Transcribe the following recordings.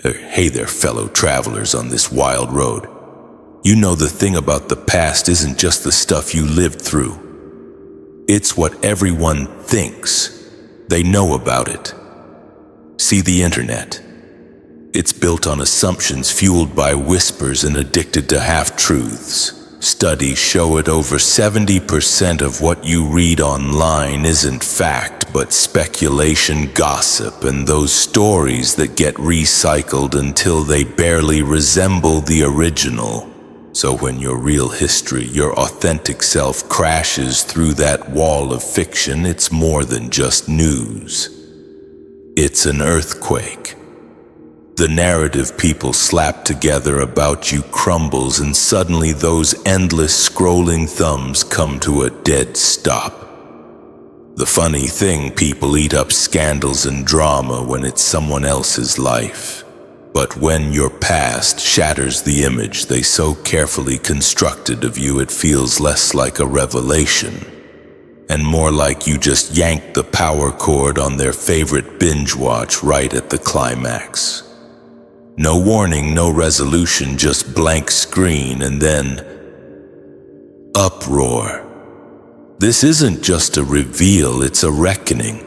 Hey there, fellow travelers on this wild road. You know, the thing about the past isn't just the stuff you lived through. It's what everyone thinks they know about it. See the internet. It's built on assumptions fueled by whispers and addicted to half-truths. Studies show it over 70% of what you read online isn't fact, but speculation, gossip, and those stories that get recycled until they barely resemble the original. So when your real history, your authentic self crashes through that wall of fiction, it's more than just news. It's an earthquake. The narrative people slap together about you crumbles, and suddenly those endless scrolling thumbs come to a dead stop. The funny thing, people eat up scandals and drama when it's someone else's life. But when your past shatters the image they so carefully constructed of you, it feels less like a revelation and more like you just yanked the power cord on their favorite binge watch right at the climax. No warning, no resolution, just blank screen, and then uproar. This isn't just a reveal, it's a reckoning.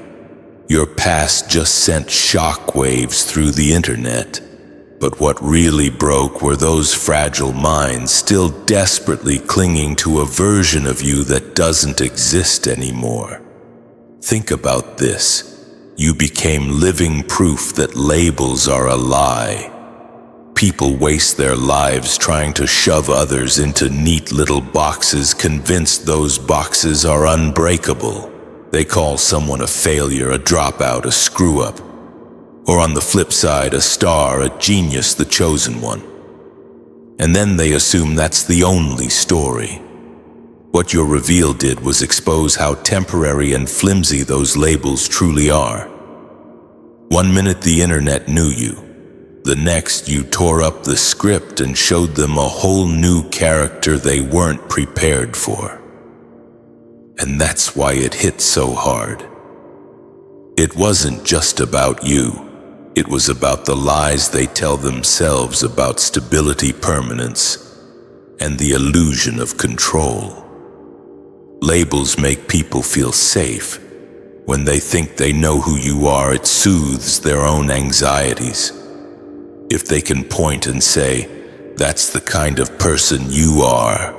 Your past just sent shockwaves through the internet. But what really broke were those fragile minds still desperately clinging to a version of you that doesn't exist anymore. Think about this. You became living proof that labels are a lie. People waste their lives trying to shove others into neat little boxes, convinced those boxes are unbreakable. They call someone a failure, a dropout, a screw-up. Or on the flip side, a star, a genius, the chosen one. And then they assume that's the only story. What your reveal did was expose how temporary and flimsy those labels truly are. One minute the internet knew you. The next, you tore up the script and showed them a whole new character they weren't prepared for. And that's why it hit so hard. It wasn't just about you. It was about the lies they tell themselves about stability, permanence, and the illusion of control. Labels make people feel safe. When they think they know who you are, it soothes their own anxieties. If they can point and say, "That's the kind of person you are,"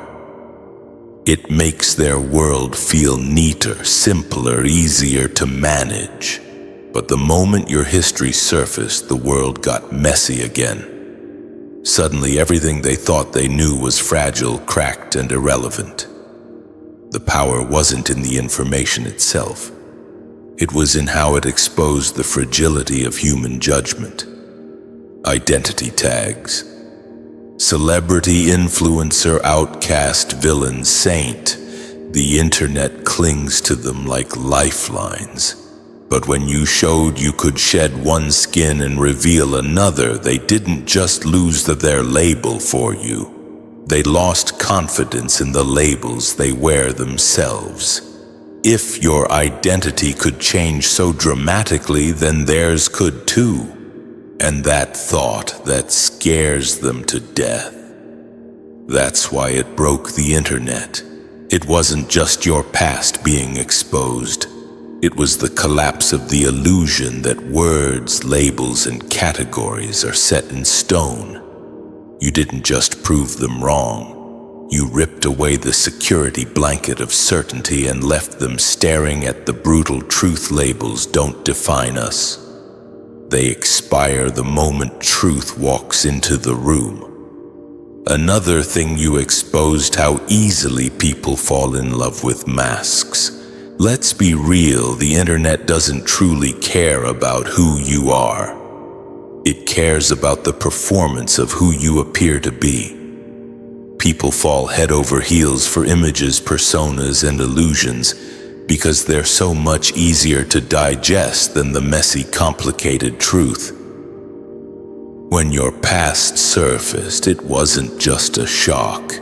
it makes their world feel neater, simpler, easier to manage. But the moment your history surfaced, the world got messy again. Suddenly, everything they thought they knew was fragile, cracked, and irrelevant. The power wasn't in the information itself. It was in how it exposed the fragility of human judgment. Identity tags. Celebrity, influencer, outcast, villain, saint. The internet clings to them like lifelines. But when you showed you could shed one skin and reveal another, they didn't just lose their label for you. They lost confidence in the labels they wear themselves. If your identity could change so dramatically, then theirs could too. And that thought, that scares them to death. That's why it broke the internet. It wasn't just your past being exposed. It was the collapse of the illusion that words, labels, and categories are set in stone. You didn't just prove them wrong. You ripped away the security blanket of certainty and left them staring at the brutal truth. Labels don't define us. They expire the moment truth walks into the room. Another thing you exposed, how easily people fall in love with masks. Let's be real, the internet doesn't truly care about who you are. It cares about the performance of who you appear to be. People fall head over heels for images, personas, and illusions because they're so much easier to digest than the messy, complicated truth. When your past surfaced, it wasn't just a shock.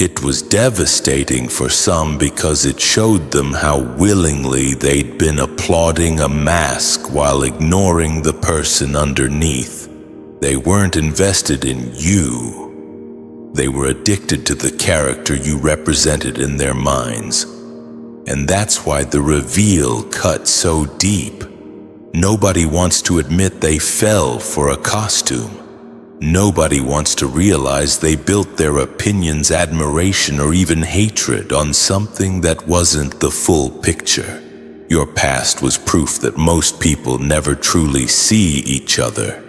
It was devastating for some because it showed them how willingly they'd been applauding a mask while ignoring the person underneath. They weren't invested in you. They were addicted to the character you represented in their minds. And that's why the reveal cut so deep. Nobody wants to admit they fell for a costume. Nobody wants to realize they built their opinions, admiration, or even hatred on something that wasn't the full picture. Your past was proof that most people never truly see each other.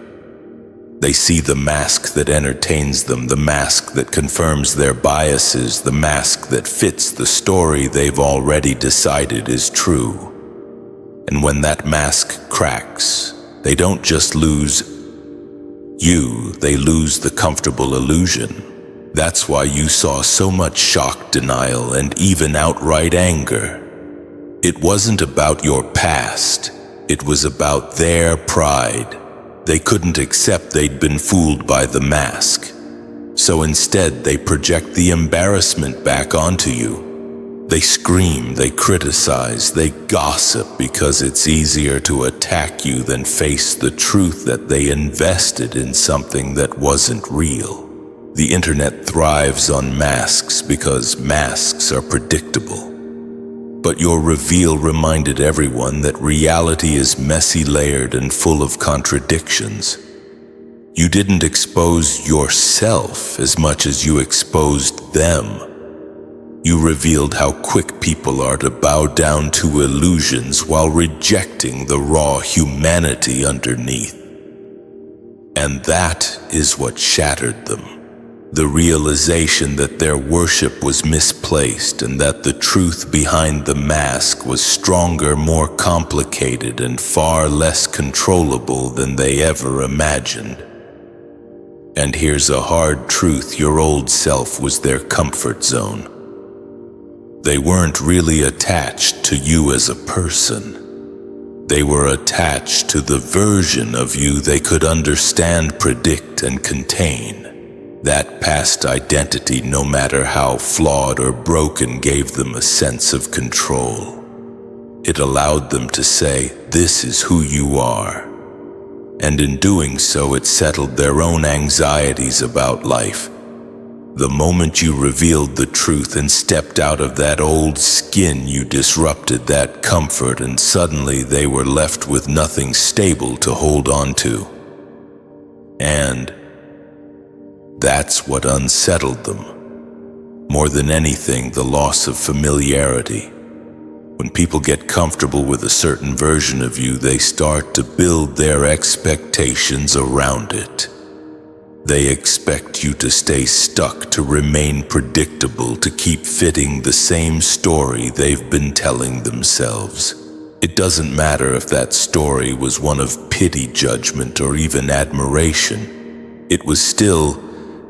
They see the mask that entertains them, the mask that confirms their biases, the mask that fits the story they've already decided is true. And when that mask cracks, they don't just lose you, they lose the comfortable illusion. That's why you saw so much shock, denial, and even outright anger. It wasn't about your past, it was about their pride. They couldn't accept they'd been fooled by the mask. So instead, they project the embarrassment back onto you. They scream, they criticize, they gossip because it's easier to attack you than face the truth that they invested in something that wasn't real. The internet thrives on masks because masks are predictable. But your reveal reminded everyone that reality is messy, layered, and full of contradictions. You didn't expose yourself as much as you exposed them. You revealed how quick people are to bow down to illusions while rejecting the raw humanity underneath. And that is what shattered them. The realization that their worship was misplaced and that the truth behind the mask was stronger, more complicated, and far less controllable than they ever imagined. And here's a hard truth: your old self was their comfort zone. They weren't really attached to you as a person. They were attached to the version of you they could understand, predict, and contain. That past identity, no matter how flawed or broken, gave them a sense of control. It allowed them to say, "This is who you are." And in doing so, it settled their own anxieties about life. The moment you revealed the truth and stepped out of that old skin, you disrupted that comfort, and suddenly they were left with nothing stable to hold on to. And that's what unsettled them. More than anything, the loss of familiarity. When people get comfortable with a certain version of you, they start to build their expectations around it. They expect you to stay stuck, to remain predictable, to keep fitting the same story they've been telling themselves. It doesn't matter if that story was one of pity, judgment, or even admiration. It was still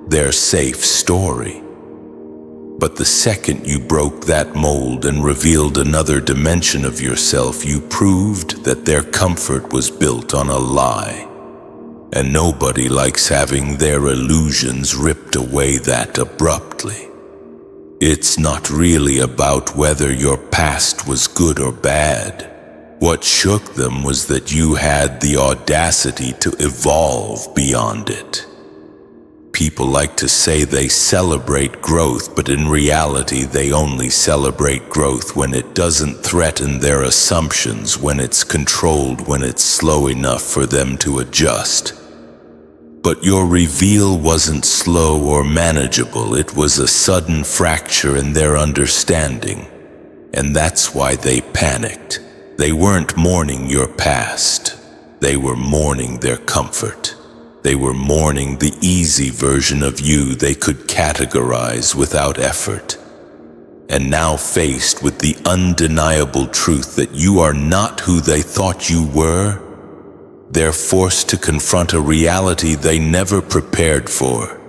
their safe story. But the second you broke that mold and revealed another dimension of yourself, you proved that their comfort was built on a lie. And nobody likes having their illusions ripped away that abruptly. It's not really about whether your past was good or bad. What shook them was that you had the audacity to evolve beyond it. People like to say they celebrate growth, but in reality they only celebrate growth when it doesn't threaten their assumptions, when it's controlled, when it's slow enough for them to adjust. But your reveal wasn't slow or manageable. It was a sudden fracture in their understanding. And that's why they panicked. They weren't mourning your past. They were mourning their comfort. They were mourning the easy version of you they could categorize without effort. And now, faced with the undeniable truth that you are not who they thought you were, they're forced to confront a reality they never prepared for.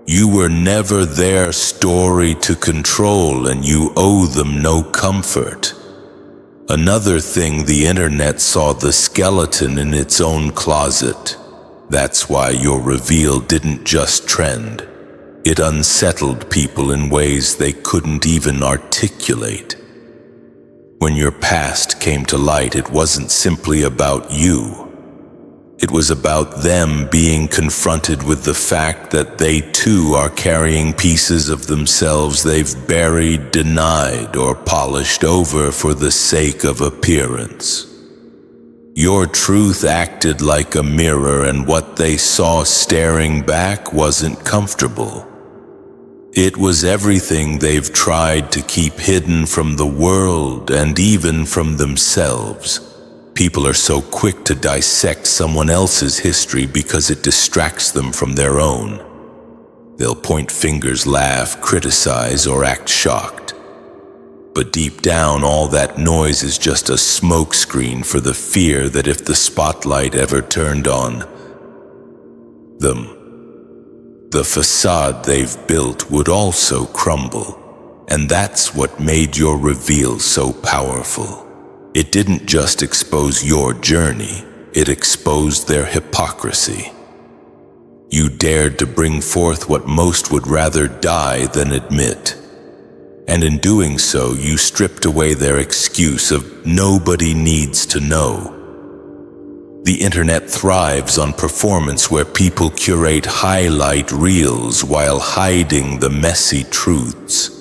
You were never their story to control, and you owe them no comfort. Another thing, the internet saw the skeleton in its own closet. That's why your reveal didn't just trend. It unsettled people in ways they couldn't even articulate. When your past came to light, it wasn't simply about you. It was about them being confronted with the fact that they too are carrying pieces of themselves they've buried, denied, or polished over for the sake of appearance. Your truth acted like a mirror, and what they saw staring back wasn't comfortable. It was everything they've tried to keep hidden from the world and even from themselves. People are so quick to dissect someone else's history because it distracts them from their own. They'll point fingers, laugh, criticize, or act shocked. But deep down, all that noise is just a smokescreen for the fear that if the spotlight ever turned on them, the facade they've built would also crumble. And that's what made your reveal so powerful. It didn't just expose your journey, it exposed their hypocrisy. You dared to bring forth what most would rather die than admit. And in doing so, you stripped away their excuse of nobody needs to know. The internet thrives on performance where people curate highlight reels while hiding the messy truths.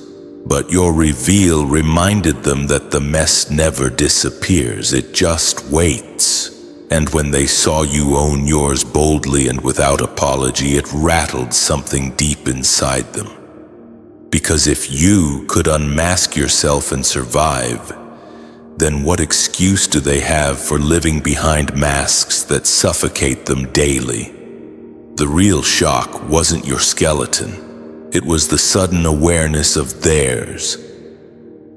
But your reveal reminded them that the mess never disappears, it just waits. And when they saw you own yours boldly and without apology, it rattled something deep inside them. Because if you could unmask yourself and survive, then what excuse do they have for living behind masks that suffocate them daily? The real shock wasn't your skeleton. It was the sudden awareness of theirs.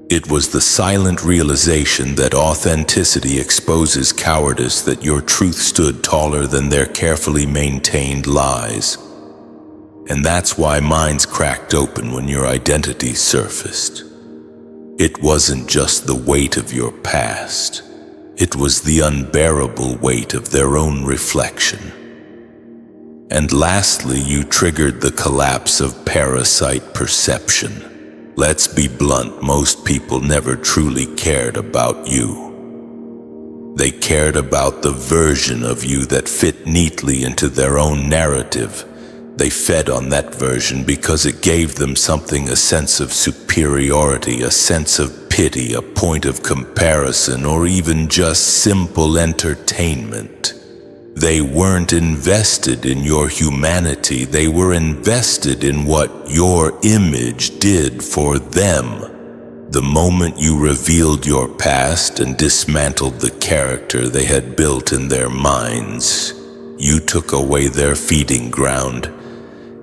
It was the silent realization that authenticity exposes cowardice, that your truth stood taller than their carefully maintained lies. And that's why minds cracked open when your identity surfaced. It wasn't just the weight of your past. It was the unbearable weight of their own reflection. And lastly, you triggered the collapse of parasite perception. Let's be blunt, most people never truly cared about you. They cared about the version of you that fit neatly into their own narrative. They fed on that version because it gave them something, a sense of superiority, a sense of pity, a point of comparison, or even just simple entertainment. They weren't invested in your humanity, they were invested in what your image did for them. The moment you revealed your past and dismantled the character they had built in their minds, you took away their feeding ground,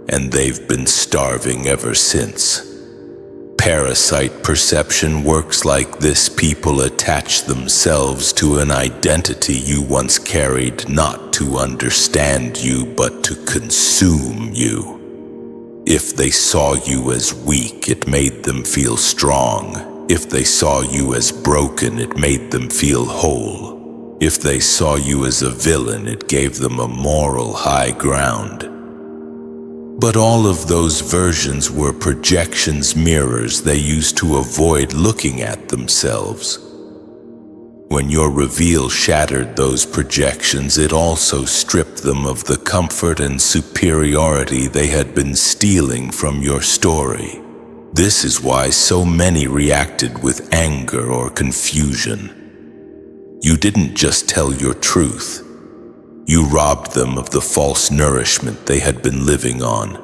and they've been starving ever since. Parasite perception works like this. People attach themselves to an identity you once carried, not to understand you, but to consume you. If they saw you as weak, it made them feel strong. If they saw you as broken, it made them feel whole. If they saw you as a villain, it gave them a moral high ground. But all of those versions were projections, mirrors they used to avoid looking at themselves. When your reveal shattered those projections, it also stripped them of the comfort and superiority they had been stealing from your story. This is why so many reacted with anger or confusion. You didn't just tell your truth. You robbed them of the false nourishment they had been living on.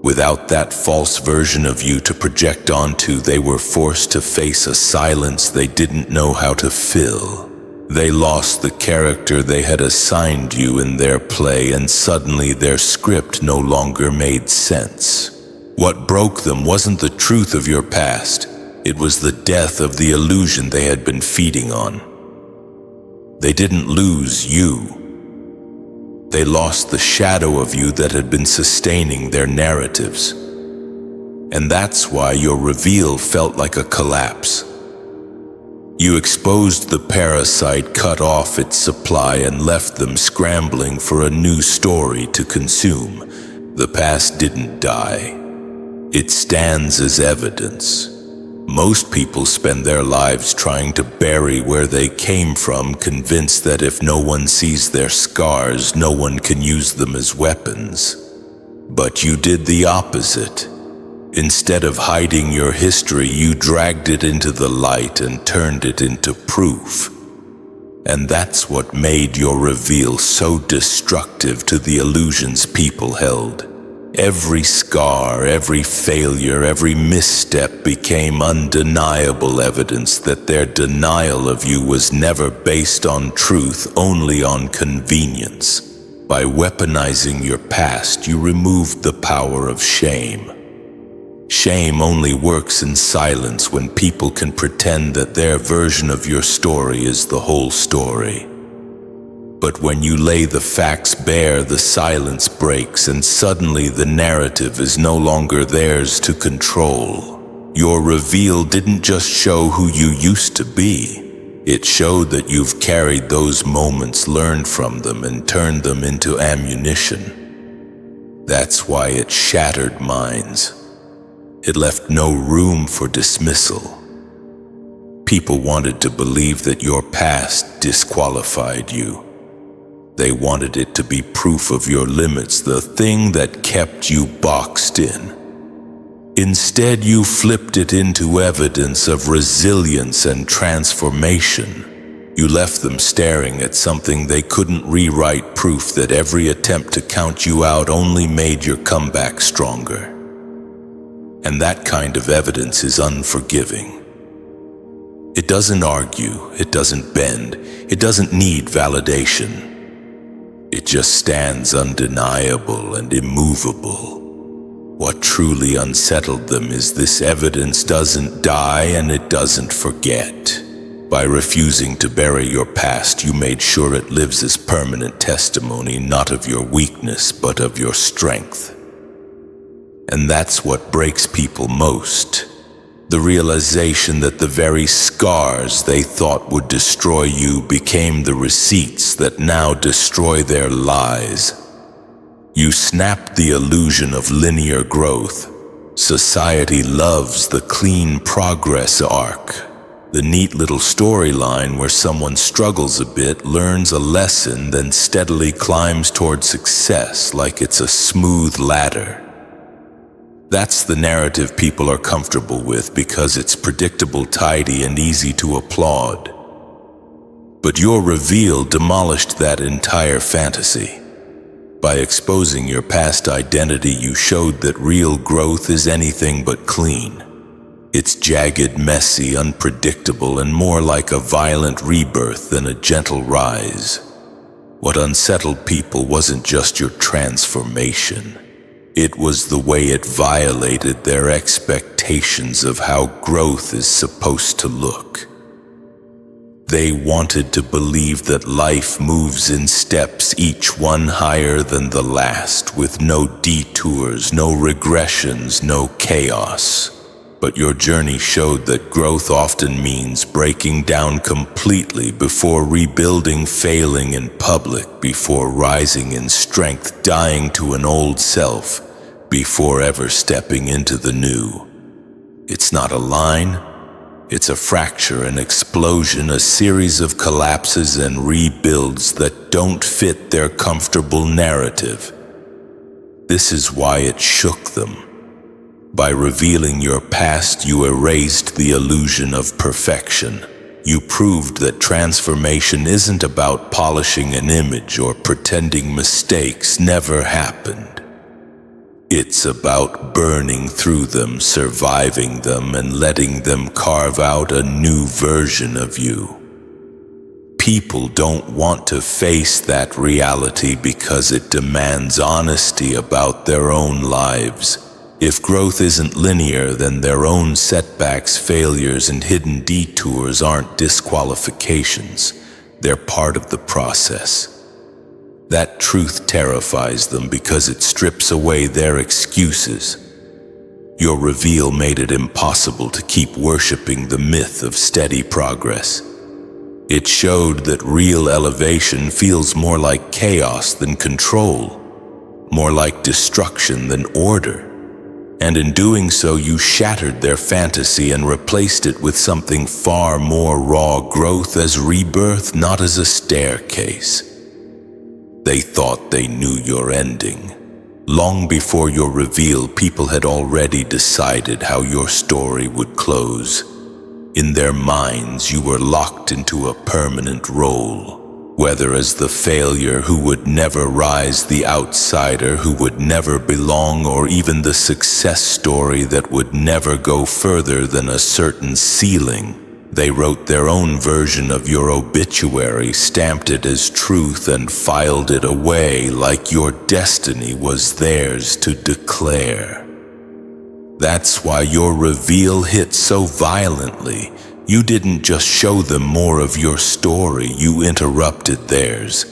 Without that false version of you to project onto, they were forced to face a silence they didn't know how to fill. They lost the character they had assigned you in their play, and suddenly their script no longer made sense. What broke them wasn't the truth of your past. It was the death of the illusion they had been feeding on. They didn't lose you. They lost the shadow of you that had been sustaining their narratives. And that's why your reveal felt like a collapse. You exposed the parasite, cut off its supply, and left them scrambling for a new story to consume. The past didn't die. It stands as evidence. Most people spend their lives trying to bury where they came from, convinced that if no one sees their scars, no one can use them as weapons. But you did the opposite. Instead of hiding your history, you dragged it into the light and turned it into proof. And that's what made your reveal so destructive to the illusions people held. Every scar, every failure, every misstep became undeniable evidence that their denial of you was never based on truth, only on convenience. By weaponizing your past, you removed the power of shame. Shame only works in silence when people can pretend that their version of your story is the whole story. But when you lay the facts bare, the silence breaks, and suddenly the narrative is no longer theirs to control. Your reveal didn't just show who you used to be. It showed that you've carried those moments, learned from them, and turned them into ammunition. That's why it shattered minds. It left no room for dismissal. People wanted to believe that your past disqualified you. They wanted it to be proof of your limits, the thing that kept you boxed in. Instead, you flipped it into evidence of resilience and transformation. You left them staring at something they couldn't rewrite, proof that every attempt to count you out only made your comeback stronger. And that kind of evidence is unforgiving. It doesn't argue, it doesn't bend, it doesn't need validation. It just stands undeniable and immovable. What truly unsettled them is this evidence doesn't die and it doesn't forget. By refusing to bury your past, you made sure it lives as permanent testimony, not of your weakness, but of your strength. And that's what breaks people most. The realization that the very scars they thought would destroy you became the receipts that now destroy their lies. You snapped the illusion of linear growth. Society loves the clean progress arc. The neat little storyline where someone struggles a bit, learns a lesson, then steadily climbs toward success like it's a smooth ladder. That's the narrative people are comfortable with because it's predictable, tidy, and easy to applaud. But your reveal demolished that entire fantasy. By exposing your past identity, you showed that real growth is anything but clean. It's jagged, messy, unpredictable, and more like a violent rebirth than a gentle rise. What unsettled people wasn't just your transformation. It was the way it violated their expectations of how growth is supposed to look. They wanted to believe that life moves in steps, each one higher than the last, with no detours, no regressions, no chaos. But your journey showed that growth often means breaking down completely before rebuilding, failing in public before rising in strength, dying to an old self before ever stepping into the new. It's not a line. It's a fracture, an explosion, a series of collapses and rebuilds that don't fit their comfortable narrative. This is why it shook them. By revealing your past, you erased the illusion of perfection. You proved that transformation isn't about polishing an image or pretending mistakes never happened. It's about burning through them, surviving them, and letting them carve out a new version of you. People don't want to face that reality because it demands honesty about their own lives. If growth isn't linear, then their own setbacks, failures, and hidden detours aren't disqualifications. They're part of the process. That truth terrifies them because it strips away their excuses. Your reveal made it impossible to keep worshiping the myth of steady progress. It showed that real elevation feels more like chaos than control, more like destruction than order. And in doing so, you shattered their fantasy and replaced it with something far more raw: growth as rebirth, not as a staircase. They thought they knew your ending. Long before your reveal, people had already decided how your story would close. In their minds, you were locked into a permanent role, whether as the failure who would never rise, the outsider who would never belong, or even the success story that would never go further than a certain ceiling. They wrote their own version of your obituary, stamped it as truth, and filed it away like your destiny was theirs to declare. That's why your reveal hit so violently. You didn't just show them more of your story, you interrupted theirs.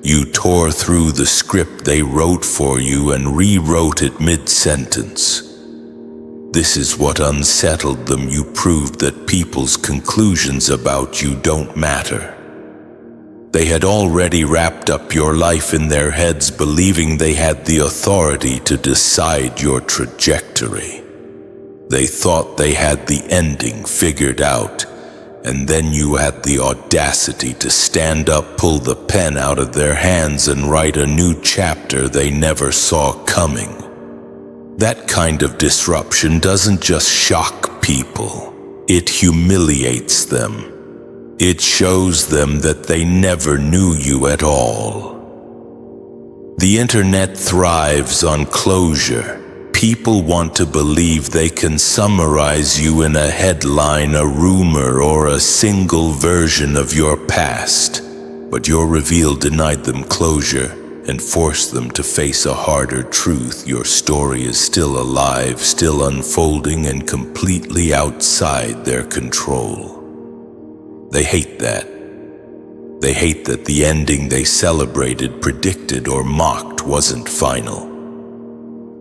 You tore through the script they wrote for you and rewrote it mid-sentence. This is what unsettled them. You proved that people's conclusions about you don't matter. They had already wrapped up your life in their heads, believing they had the authority to decide your trajectory. They thought they had the ending figured out, and then you had the audacity to stand up, pull the pen out of their hands, and write a new chapter they never saw coming. That kind of disruption doesn't just shock people, it humiliates them. It shows them that they never knew you at all. The internet thrives on closure. People want to believe they can summarize you in a headline, a rumor, or a single version of your past. But your reveal denied them closure and forced them to face a harder truth. Your story is still alive, still unfolding, and completely outside their control. They hate that. They hate that the ending they celebrated, predicted, or mocked wasn't final.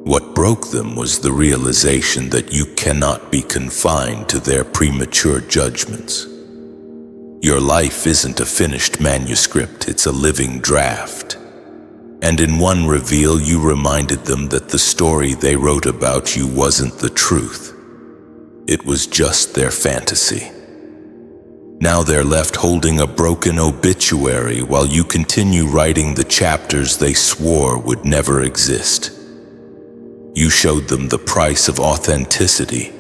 What broke them was the realization that you cannot be confined to their premature judgments. Your life isn't a finished manuscript, it's a living draft. And in one reveal, you reminded them that the story they wrote about you wasn't the truth. It was just their fantasy. Now they're left holding a broken obituary while you continue writing the chapters they swore would never exist. You showed them the price of authenticity.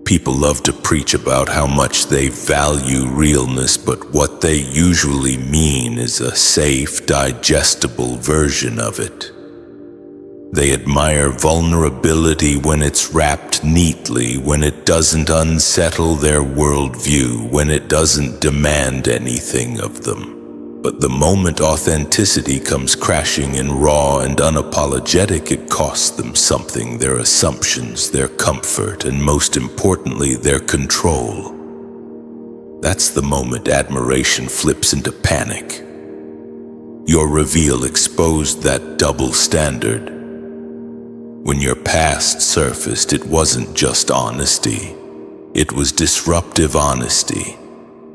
People love to preach about how much they value realness, but what they usually mean is a safe, digestible version of it. They admire vulnerability when it's wrapped neatly, when it doesn't unsettle their worldview, when it doesn't demand anything of them. But the moment authenticity comes crashing in raw and unapologetic, it costs them something: their assumptions, their comfort, and most importantly, their control. That's the moment admiration flips into panic. Your reveal exposed that double standard. When your past surfaced, it wasn't just honesty. It was disruptive honesty.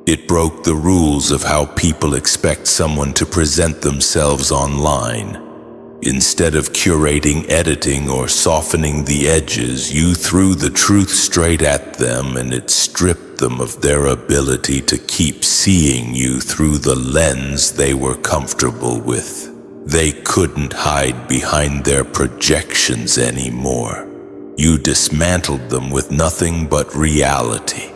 It broke the rules of how people expect someone to present themselves online. Instead of curating, editing, or softening the edges, you threw the truth straight at them, and it stripped them of their ability to keep seeing you through the lens they were comfortable with. They couldn't hide behind their projections anymore. You dismantled them with nothing but reality.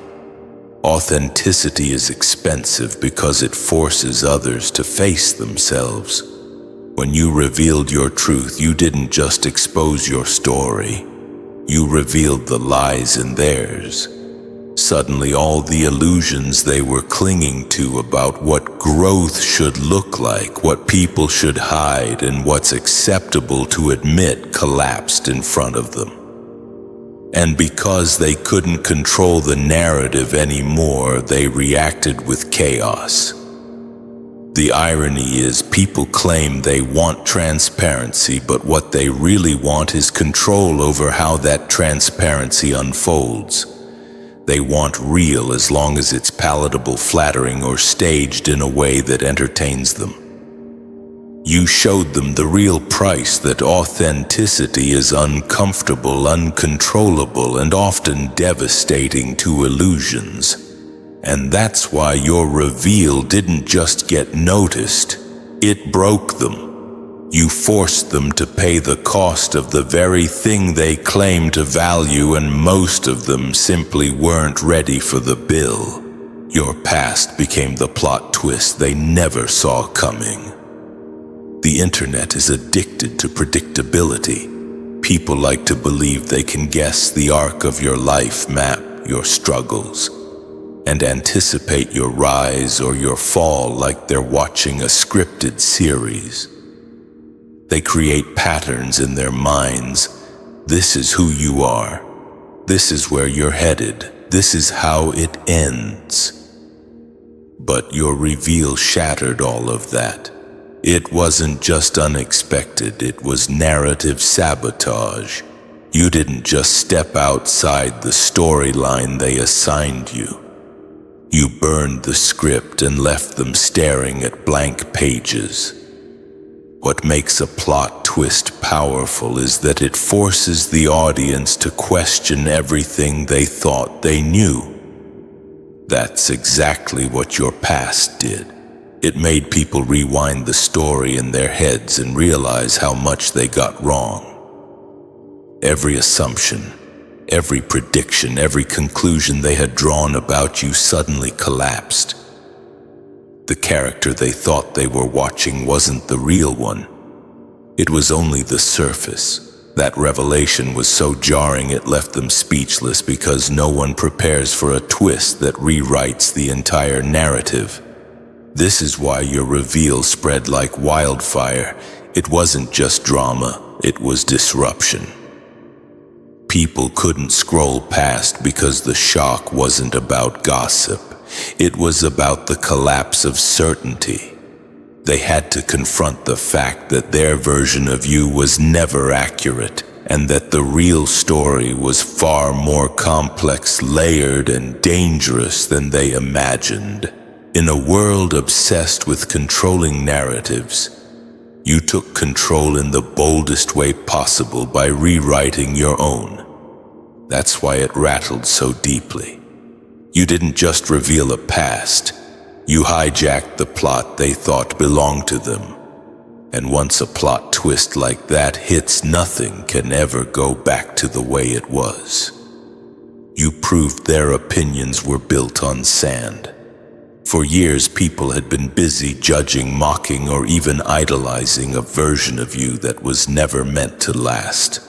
Authenticity is expensive because it forces others to face themselves. When you revealed your truth, you didn't just expose your story. You revealed the lies in theirs. Suddenly, all the illusions they were clinging to about what growth should look like, what people should hide, and what's acceptable to admit collapsed in front of them. And because they couldn't control the narrative anymore, they reacted with chaos. The irony is, people claim they want transparency, but what they really want is control over how that transparency unfolds. They want real as long as it's palatable, flattering, or staged in a way that entertains them. You showed them the real price, that authenticity is uncomfortable, uncontrollable, and often devastating to illusions. And that's why your reveal didn't just get noticed, it broke them. You forced them to pay the cost of the very thing they claim to value, and most of them simply weren't ready for the bill. Your past became the plot twist they never saw coming. The internet is addicted to predictability. People like to believe they can guess the arc of your life, map your struggles, and anticipate your rise or your fall like they're watching a scripted series. They create patterns in their minds. This is who you are. This is where you're headed. This is how it ends. But your reveal shattered all of that. It wasn't just unexpected, it was narrative sabotage. You didn't just step outside the storyline they assigned you. You burned the script and left them staring at blank pages. What makes a plot twist powerful is that it forces the audience to question everything they thought they knew. That's exactly what your past did. It made people rewind the story in their heads and realize how much they got wrong. Every assumption, every prediction, every conclusion they had drawn about you suddenly collapsed. The character they thought they were watching wasn't the real one. It was only the surface. That revelation was so jarring it left them speechless, because no one prepares for a twist that rewrites the entire narrative. This is why your reveal spread like wildfire. It wasn't just drama, it was disruption. People couldn't scroll past because the shock wasn't about gossip. It was about the collapse of certainty. They had to confront the fact that their version of you was never accurate, and that the real story was far more complex, layered, and dangerous than they imagined. In a world obsessed with controlling narratives, you took control in the boldest way possible by rewriting your own. That's why it rattled so deeply. You didn't just reveal a past, you hijacked the plot they thought belonged to them. And once a plot twist like that hits, nothing can ever go back to the way it was. You proved their opinions were built on sand. For years, people had been busy judging, mocking, or even idolizing a version of you that was never meant to last.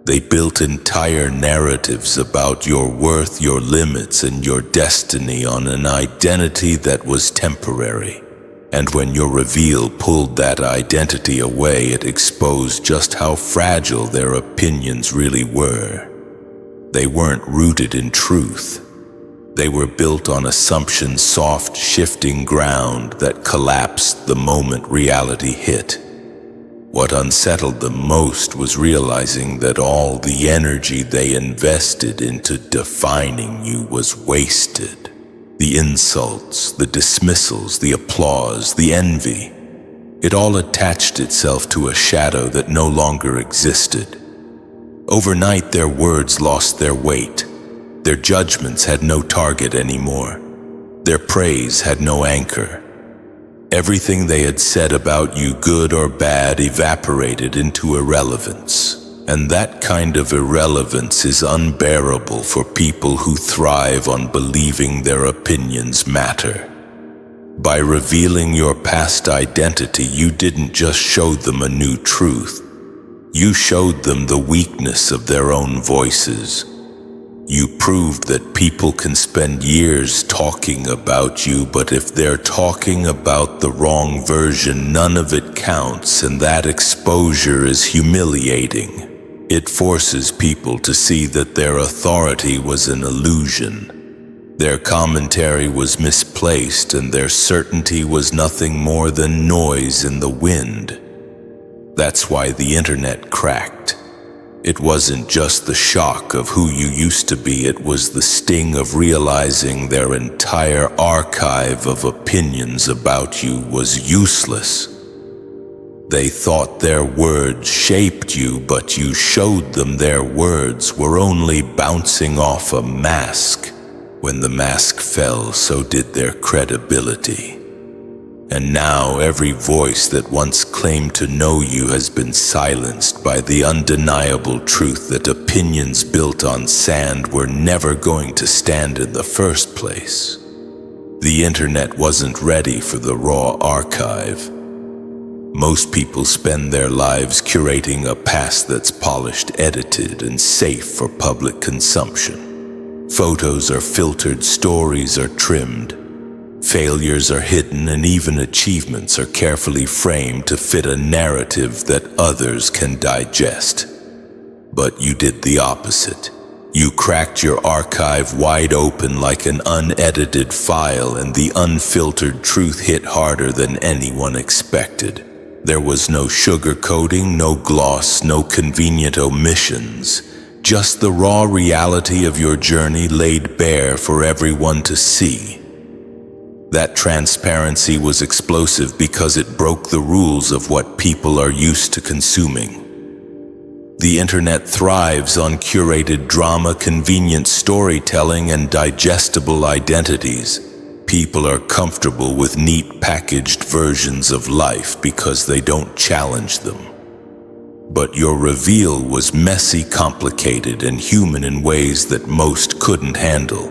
They built entire narratives about your worth, your limits, and your destiny on an identity that was temporary. And when your reveal pulled that identity away, it exposed just how fragile their opinions really were. They weren't rooted in truth. They were built on assumptions, soft, shifting ground that collapsed the moment reality hit. What unsettled them most was realizing that all the energy they invested into defining you was wasted. The insults, the dismissals, the applause, the envy, it all attached itself to a shadow that no longer existed. Overnight, their words lost their weight. Their judgments had no target anymore. Their praise had no anchor. Everything they had said about you, good or bad, evaporated into irrelevance. And that kind of irrelevance is unbearable for people who thrive on believing their opinions matter. By revealing your past identity, you didn't just show them a new truth. You showed them the weakness of their own voices. You proved that people can spend years talking about you, but if they're talking about the wrong version, none of it counts, and that exposure is humiliating. It forces people to see that their authority was an illusion. Their commentary was misplaced, and their certainty was nothing more than noise in the wind. That's why the internet cracked. It wasn't just the shock of who you used to be, it was the sting of realizing their entire archive of opinions about you was useless. They thought their words shaped you, but you showed them their words were only bouncing off a mask. When the mask fell, so did their credibility. And now every voice that once claimed to know you has been silenced by the undeniable truth that opinions built on sand were never going to stand in the first place. The internet wasn't ready for the raw archive. Most people spend their lives curating a past that's polished, edited, and safe for public consumption. Photos are filtered, stories are trimmed, failures are hidden, and even achievements are carefully framed to fit a narrative that others can digest. But you did the opposite. You cracked your archive wide open like an unedited file, and the unfiltered truth hit harder than anyone expected. There was no sugarcoating, no gloss, no convenient omissions. Just the raw reality of your journey laid bare for everyone to see. That transparency was explosive because it broke the rules of what people are used to consuming. The internet thrives on curated drama, convenient storytelling, and digestible identities. People are comfortable with neat packaged versions of life because they don't challenge them. But your reveal was messy, complicated, and human in ways that most couldn't handle.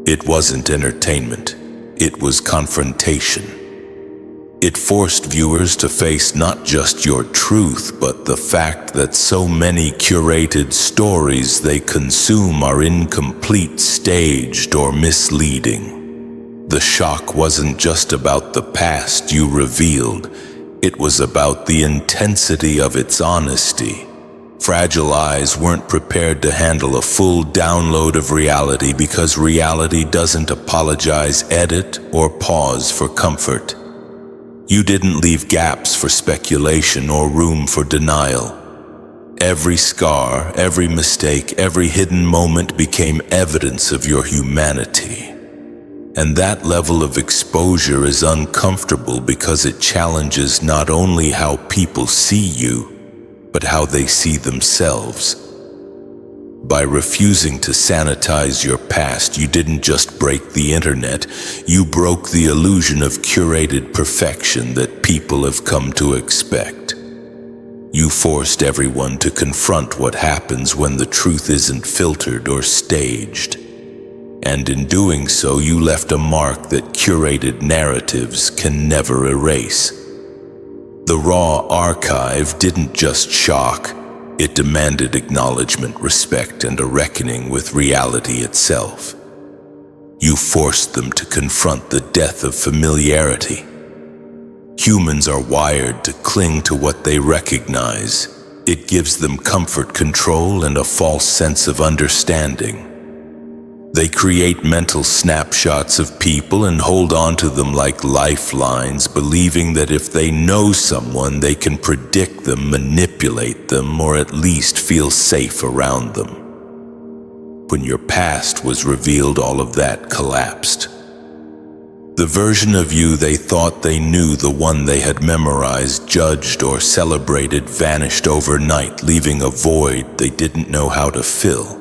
It wasn't entertainment, it was confrontation. It forced viewers to face not just your truth, but the fact that so many curated stories they consume are incomplete, staged, or misleading. The shock wasn't just about the past you revealed, it was about the intensity of its honesty. Fragile eyes weren't prepared to handle a full download of reality because reality doesn't apologize, edit, or pause for comfort. You didn't leave gaps for speculation or room for denial. Every scar, every mistake, every hidden moment became evidence of your humanity. And that level of exposure is uncomfortable because it challenges not only how people see you, but how they see themselves. By refusing to sanitize your past, you didn't just break the internet, you broke the illusion of curated perfection that people have come to expect. You forced everyone to confront what happens when the truth isn't filtered or staged. And in doing so, you left a mark that curated narratives can never erase. The raw archive didn't just shock, it demanded acknowledgement, respect, and a reckoning with reality itself. You forced them to confront the death of familiarity. Humans are wired to cling to what they recognize. It gives them comfort, control, and a false sense of understanding. They create mental snapshots of people and hold on to them like lifelines, believing that if they know someone, they can predict them, manipulate them, or at least feel safe around them. When your past was revealed, all of that collapsed. The version of you they thought they knew, the one they had memorized, judged, or celebrated, vanished overnight, leaving a void they didn't know how to fill.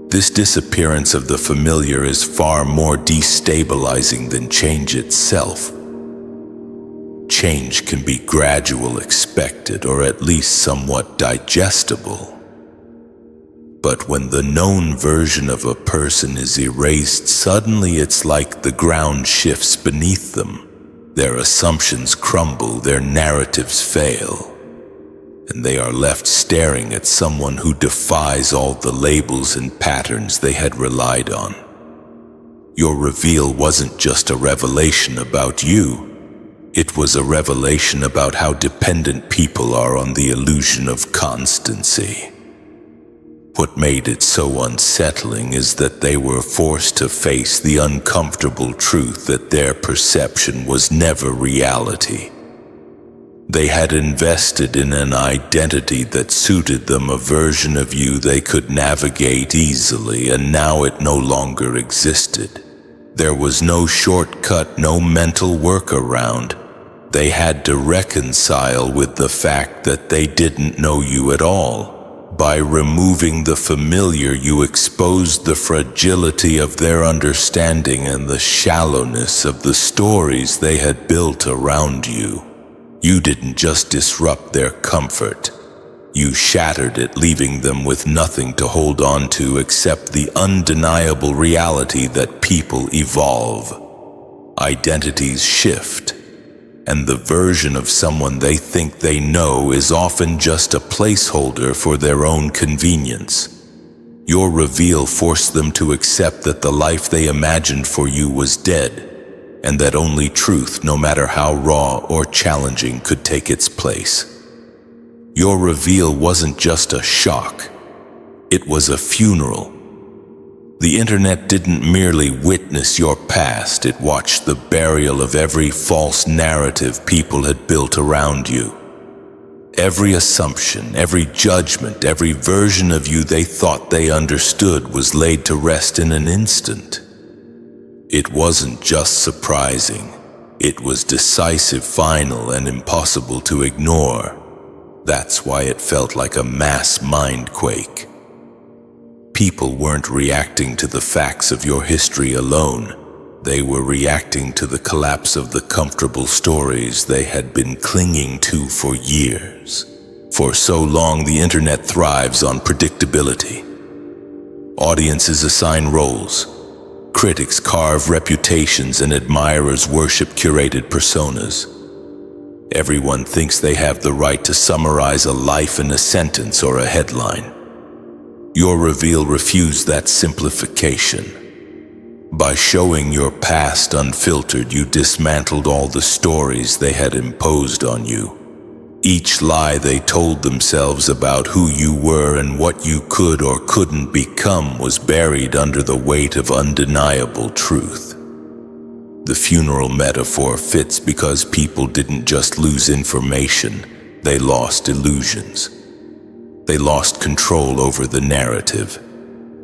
This disappearance of the familiar is far more destabilizing than change itself. Change can be gradual, expected, or at least somewhat digestible. But when the known version of a person is erased, suddenly it's like the ground shifts beneath them. Their assumptions crumble, their narratives fail, and they are left staring at someone who defies all the labels and patterns they had relied on. Your reveal wasn't just a revelation about you. It was a revelation about how dependent people are on the illusion of constancy. What made it so unsettling is that they were forced to face the uncomfortable truth that their perception was never reality. They had invested in an identity that suited them, a version of you they could navigate easily, and now it no longer existed. There was no shortcut, no mental workaround. They had to reconcile with the fact that they didn't know you at all. By removing the familiar, you exposed the fragility of their understanding and the shallowness of the stories they had built around you. You didn't just disrupt their comfort. You shattered it, leaving them with nothing to hold on to except the undeniable reality that people evolve. Identities shift, and the version of someone they think they know is often just a placeholder for their own convenience. Your reveal forced them to accept that the life they imagined for you was dead, and that only truth, no matter how raw or challenging, could take its place. Your reveal wasn't just a shock, it was a funeral. The internet didn't merely witness your past, it watched the burial of every false narrative people had built around you. Every assumption, every judgment, every version of you they thought they understood was laid to rest in an instant. It wasn't just surprising, it was decisive, final, and impossible to ignore. That's why it felt like a mass mindquake. People weren't reacting to the facts of your history alone. They were reacting to the collapse of the comfortable stories they had been clinging to for years. For so long, the internet thrives on predictability. Audiences assign roles. Critics carve reputations and admirers worship curated personas. Everyone thinks they have the right to summarize a life in a sentence or a headline. Your reveal refused that simplification. By showing your past unfiltered, you dismantled all the stories they had imposed on you. Each lie they told themselves about who you were and what you could or couldn't become was buried under the weight of undeniable truth. The funeral metaphor fits because people didn't just lose information, they lost illusions. They lost control over the narrative.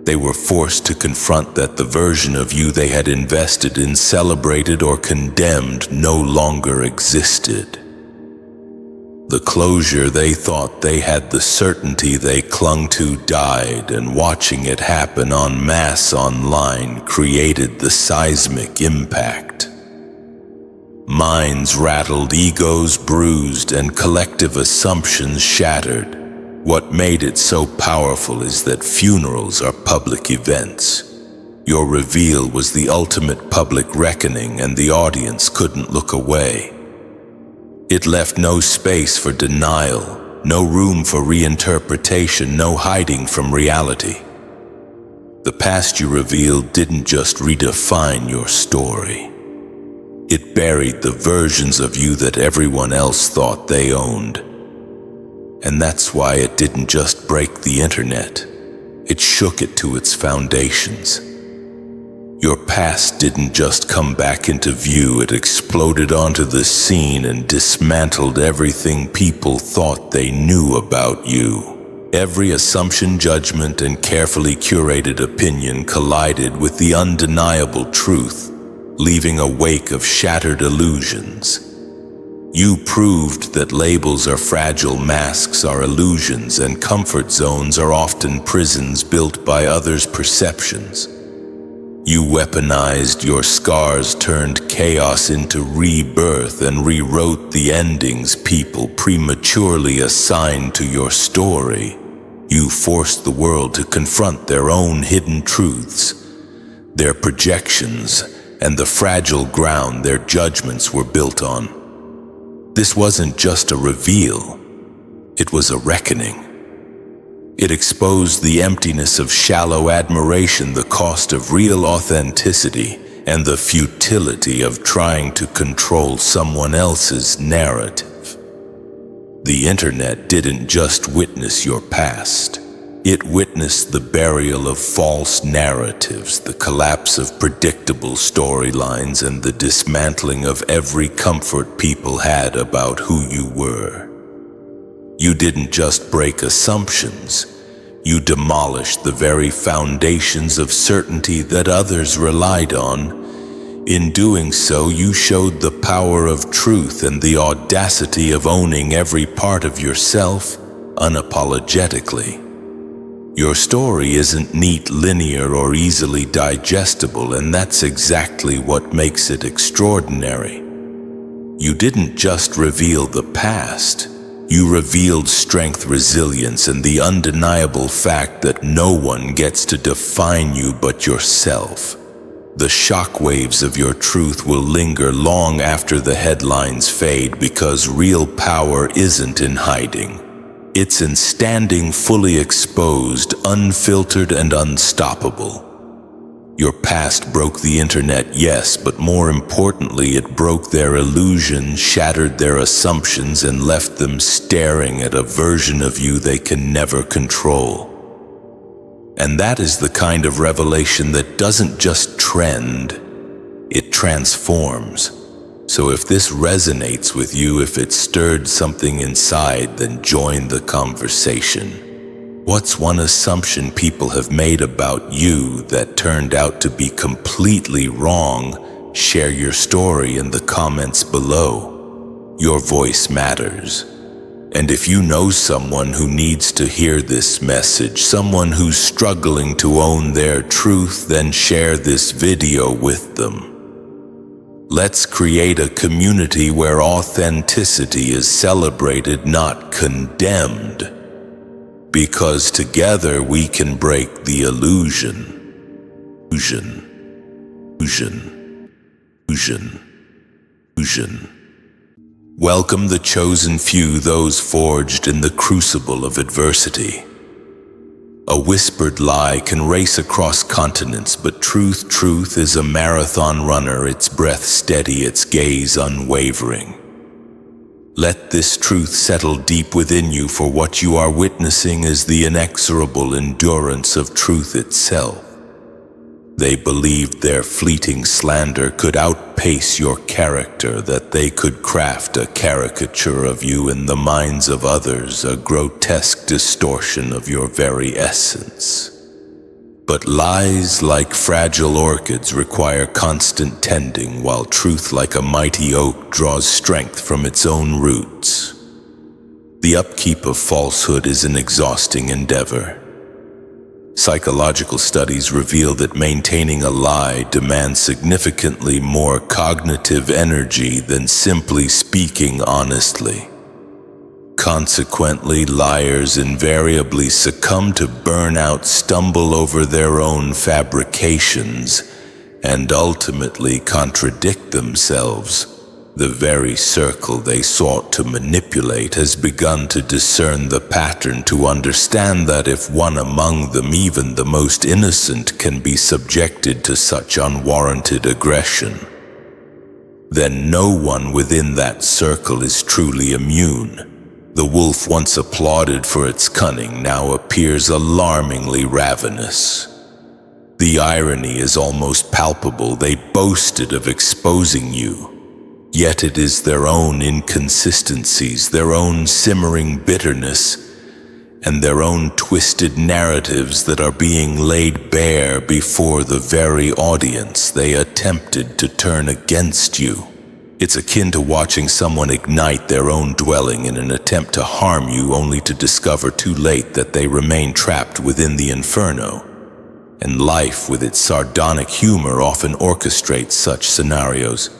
They were forced to confront that the version of you they had invested in, celebrated, or condemned no longer existed. The closure they thought they had, the certainty they clung to, died, and watching it happen en masse online created the seismic impact. Minds rattled, egos bruised, and collective assumptions shattered. What made it so powerful is that funerals are public events. Your reveal was the ultimate public reckoning, and the audience couldn't look away. It left no space for denial, no room for reinterpretation, no hiding from reality. The past you revealed didn't just redefine your story. It buried the versions of you that everyone else thought they owned. And that's why it didn't just break the internet. It shook it to its foundations. Your past didn't just come back into view, it exploded onto the scene and dismantled everything people thought they knew about you. Every assumption, judgment, and carefully curated opinion collided with the undeniable truth, leaving a wake of shattered illusions. You proved that labels are fragile, masks are illusions, and comfort zones are often prisons built by others' perceptions. You weaponized your scars, turned chaos into rebirth, and rewrote the endings people prematurely assigned to your story. You forced the world to confront their own hidden truths, their projections, and the fragile ground their judgments were built on. This wasn't just a reveal, it was a reckoning. It exposed the emptiness of shallow admiration, the cost of real authenticity, and the futility of trying to control someone else's narrative. The internet didn't just witness your past. It witnessed the burial of false narratives, the collapse of predictable storylines, and the dismantling of every comfort people had about who you were. You didn't just break assumptions, you demolished the very foundations of certainty that others relied on. In doing so, you showed the power of truth and the audacity of owning every part of yourself unapologetically. Your story isn't neat, linear, or easily digestible, and that's exactly what makes it extraordinary. You didn't just reveal the past. You revealed strength, resilience, and the undeniable fact that no one gets to define you but yourself. The shockwaves of your truth will linger long after the headlines fade, because real power isn't in hiding. It's in standing fully exposed, unfiltered, and unstoppable. Your past broke the internet, yes, but more importantly, it broke their illusion, shattered their assumptions, and left them staring at a version of you they can never control. And that is the kind of revelation that doesn't just trend, it transforms. So if this resonates with you, if it stirred something inside, then join the conversation. What's one assumption people have made about you that turned out to be completely wrong? Share your story in the comments below. Your voice matters. And if you know someone who needs to hear this message, someone who's struggling to own their truth, then share this video with them. Let's create a community where authenticity is celebrated, not condemned. Because together we can break the illusion. Illusion. Welcome the chosen few, those forged in the crucible of adversity. A whispered lie can race across continents, but truth is a marathon runner, its breath steady, its gaze unwavering. Let this truth settle deep within you, for what you are witnessing is the inexorable endurance of truth itself. They believed their fleeting slander could outpace your character, that they could craft a caricature of you in the minds of others, a grotesque distortion of your very essence. But lies, like fragile orchids, require constant tending, while truth, like a mighty oak, draws strength from its own roots. The upkeep of falsehood is an exhausting endeavor. Psychological studies reveal that maintaining a lie demands significantly more cognitive energy than simply speaking honestly. Consequently, liars invariably succumb to burnout, stumble over their own fabrications, and ultimately contradict themselves. The very circle they sought to manipulate has begun to discern the pattern, to understand that if one among them, even the most innocent, can be subjected to such unwarranted aggression, then no one within that circle is truly immune. The wolf, once applauded for its cunning, now appears alarmingly ravenous. The irony is almost palpable. They boasted of exposing you. Yet it is their own inconsistencies, their own simmering bitterness, and their own twisted narratives that are being laid bare before the very audience they attempted to turn against you. It's akin to watching someone ignite their own dwelling in an attempt to harm you, only to discover too late that they remain trapped within the inferno. And life, with its sardonic humor, often orchestrates such scenarios.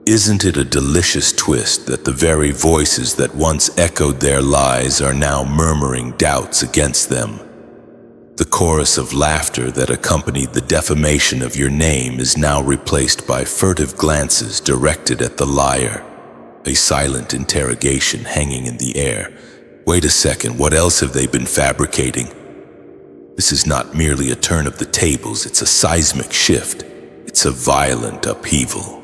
Isn't it a delicious twist that the very voices that once echoed their lies are now murmuring doubts against them? The chorus of laughter that accompanied the defamation of your name is now replaced by furtive glances directed at the liar, a silent interrogation hanging in the air. Wait a second, what else have they been fabricating? This is not merely a turn of the tables, it's a seismic shift. It's a violent upheaval.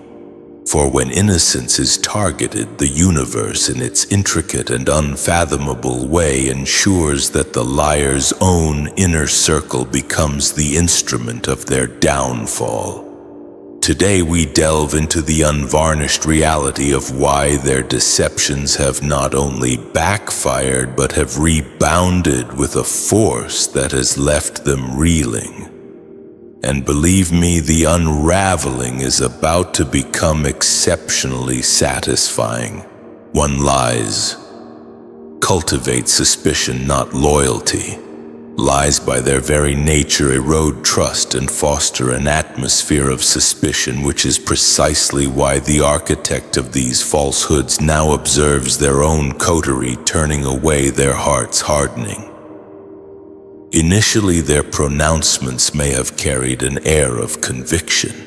For when innocence is targeted, the universe in its intricate and unfathomable way ensures that the liar's own inner circle becomes the instrument of their downfall. Today we delve into the unvarnished reality of why their deceptions have not only backfired but have rebounded with a force that has left them reeling. And believe me, the unraveling is about to become exceptionally satisfying. One lies. Cultivate suspicion, not loyalty. Lies by their very nature erode trust and foster an atmosphere of suspicion, which is precisely why the architect of these falsehoods now observes their own coterie turning away, their hearts hardening. Initially, their pronouncements may have carried an air of conviction.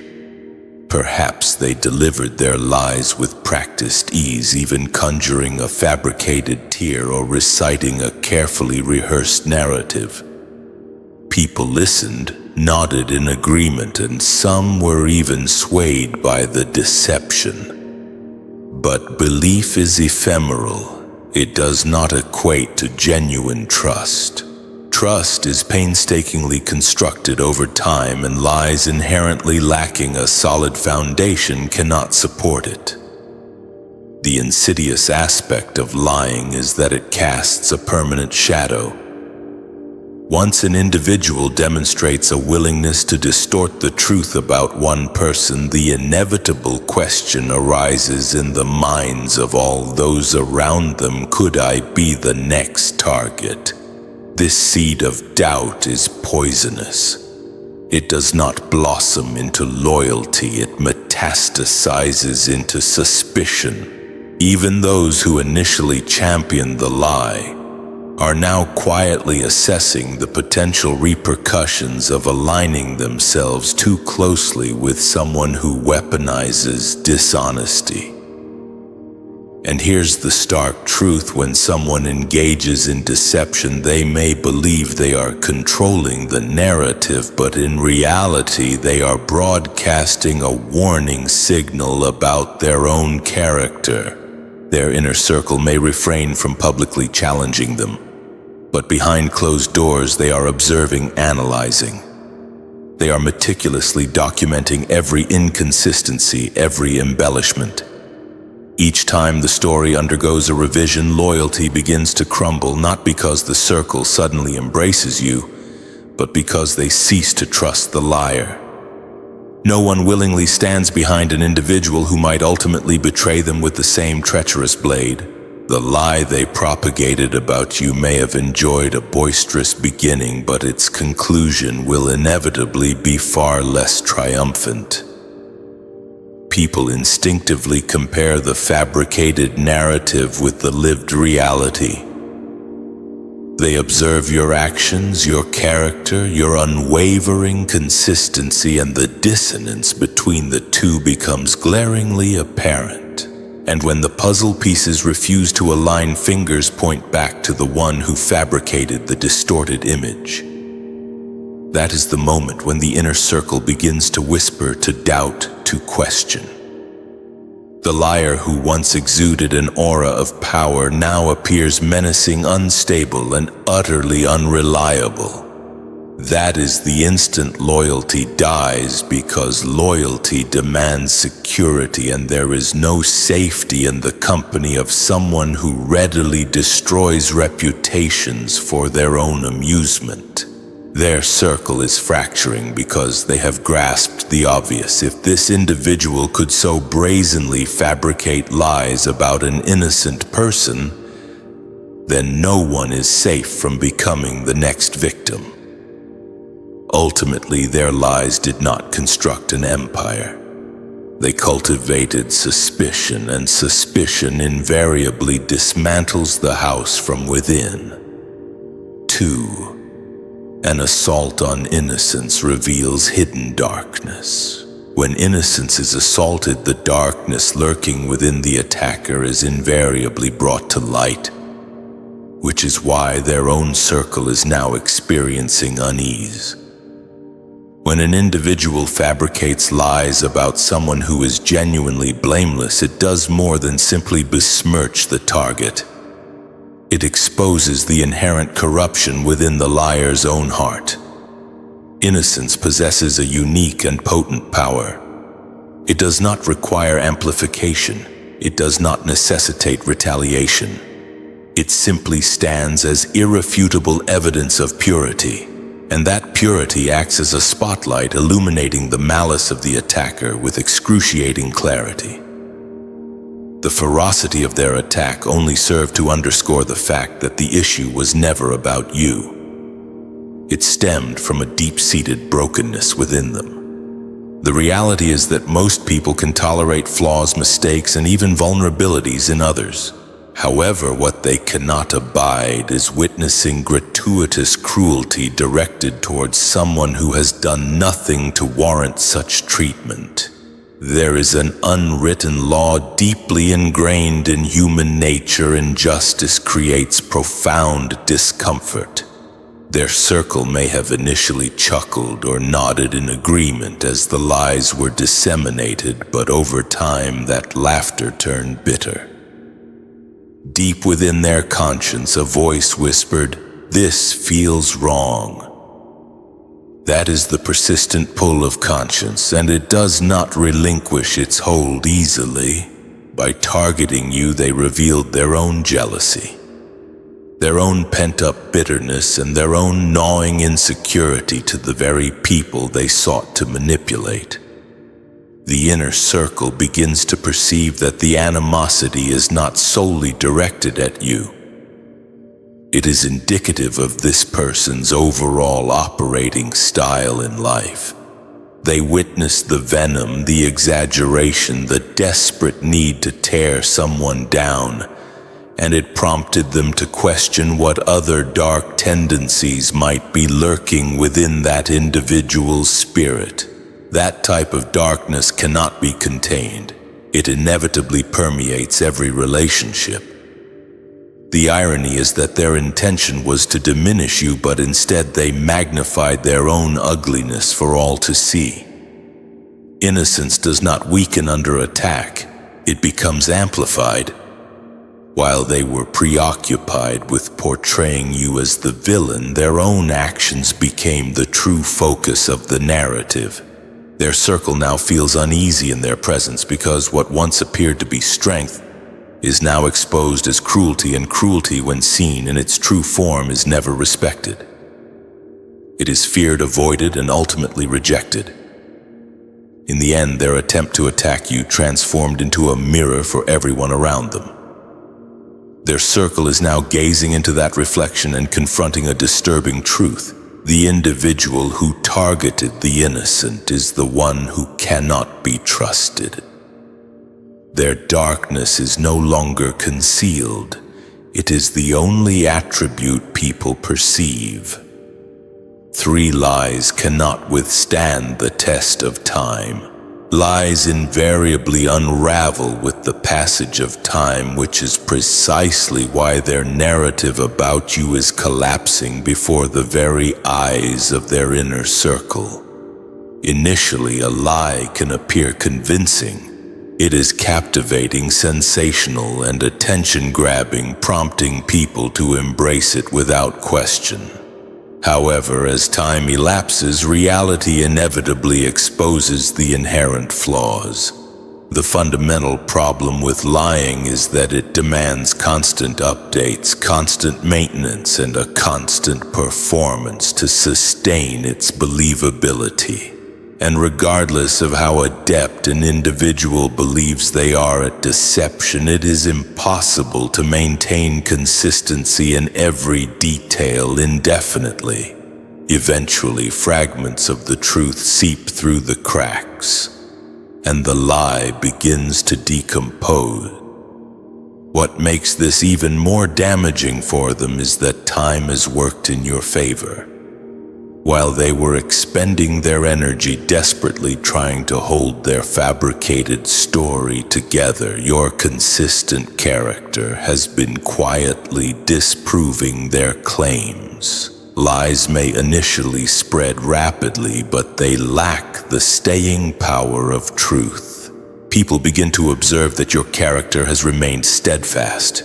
Perhaps they delivered their lies with practiced ease, even conjuring a fabricated tear or reciting a carefully rehearsed narrative. People listened, nodded in agreement, and some were even swayed by the deception. But belief is ephemeral. It does not equate to genuine trust. Trust is painstakingly constructed over time, and lies inherently lacking a solid foundation cannot support it. The insidious aspect of lying is that it casts a permanent shadow. Once an individual demonstrates a willingness to distort the truth about one person, the inevitable question arises in the minds of all those around them: could I be the next target? This seed of doubt is poisonous. It does not blossom into loyalty, it metastasizes into suspicion. Even those who initially championed the lie are now quietly assessing the potential repercussions of aligning themselves too closely with someone who weaponizes dishonesty. And here's the stark truth: when someone engages in deception, they may believe they are controlling the narrative, but in reality they are broadcasting a warning signal about their own character. Their inner circle may refrain from publicly challenging them, but behind closed doors they are observing, analyzing. They are meticulously documenting every inconsistency, every embellishment. Each time the story undergoes a revision, loyalty begins to crumble, not because the circle suddenly embraces you, but because they cease to trust the liar. No one willingly stands behind an individual who might ultimately betray them with the same treacherous blade. The lie they propagated about you may have enjoyed a boisterous beginning, but its conclusion will inevitably be far less triumphant. People instinctively compare the fabricated narrative with the lived reality. They observe your actions, your character, your unwavering consistency, and the dissonance between the two becomes glaringly apparent. And when the puzzle pieces refuse to align, fingers point back to the one who fabricated the distorted image. That is the moment when the inner circle begins to whisper, to doubt, to question. The liar who once exuded an aura of power now appears menacing, unstable, and utterly unreliable. That is the instant loyalty dies, because loyalty demands security, and there is no safety in the company of someone who readily destroys reputations for their own amusement. Their circle is fracturing because they have grasped the obvious. If this individual could so brazenly fabricate lies about an innocent person, then no one is safe from becoming the next victim. Ultimately, their lies did not construct an empire. They cultivated suspicion, and suspicion invariably dismantles the house from within. 2. An assault on innocence reveals hidden darkness. When innocence is assaulted, the darkness lurking within the attacker is invariably brought to light, which is why their own circle is now experiencing unease. When an individual fabricates lies about someone who is genuinely blameless, it does more than simply besmirch the target. It exposes the inherent corruption within the liar's own heart. Innocence possesses a unique and potent power. It does not require amplification. It does not necessitate retaliation. It simply stands as irrefutable evidence of purity. and that purity acts as a spotlight illuminating the malice of the attacker with excruciating clarity. The ferocity of their attack only served to underscore the fact that the issue was never about you. It stemmed from a deep-seated brokenness within them. The reality is that most people can tolerate flaws, mistakes, and even vulnerabilities in others. However, what they cannot abide is witnessing gratuitous cruelty directed towards someone who has done nothing to warrant such treatment. There is an unwritten law deeply ingrained in human nature, and justice creates profound discomfort. Their circle may have initially chuckled or nodded in agreement as the lies were disseminated, but over time that laughter turned bitter. Deep within their conscience, a voice whispered, "This feels wrong." That is the persistent pull of conscience, and it does not relinquish its hold easily. By targeting you, they revealed their own jealousy, their own pent-up bitterness, and their own gnawing insecurity to the very people they sought to manipulate. The inner circle begins to perceive that the animosity is not solely directed at you. It is indicative of this person's overall operating style in life. They witness the venom, the exaggeration, the desperate need to tear someone down, and it prompted them to question what other dark tendencies might be lurking within that individual's spirit. That type of darkness cannot be contained. It inevitably permeates every relationship. The irony is that their intention was to diminish you, but instead they magnified their own ugliness for all to see. Innocence does not weaken under attack, it becomes amplified. While they were preoccupied with portraying you as the villain, their own actions became the true focus of the narrative. Their circle now feels uneasy in their presence because what once appeared to be strength is now exposed as cruelty, and cruelty, when seen in its true form, is never respected. It is feared, avoided, and ultimately rejected. In the end, their attempt to attack you transformed into a mirror for everyone around them. Their circle is now gazing into that reflection and confronting a disturbing truth. The individual who targeted the innocent is the one who cannot be trusted. Their darkness is no longer concealed. It is the only attribute people perceive. 3 lies cannot withstand the test of time. Lies invariably unravel with the passage of time, which is precisely why their narrative about you is collapsing before the very eyes of their inner circle. Initially, a lie can appear convincing. It is captivating, sensational, and attention-grabbing, prompting people to embrace it without question. However, as time elapses, reality inevitably exposes the inherent flaws. The fundamental problem with lying is that it demands constant updates, constant maintenance, and a constant performance to sustain its believability. And regardless of how adept an individual believes they are at deception, it is impossible to maintain consistency in every detail indefinitely. Eventually, fragments of the truth seep through the cracks, and the lie begins to decompose. What makes this even more damaging for them is that time has worked in your favor. While they were expending their energy desperately trying to hold their fabricated story together, your consistent character has been quietly disproving their claims. Lies may initially spread rapidly, but they lack the staying power of truth. People begin to observe that your character has remained steadfast.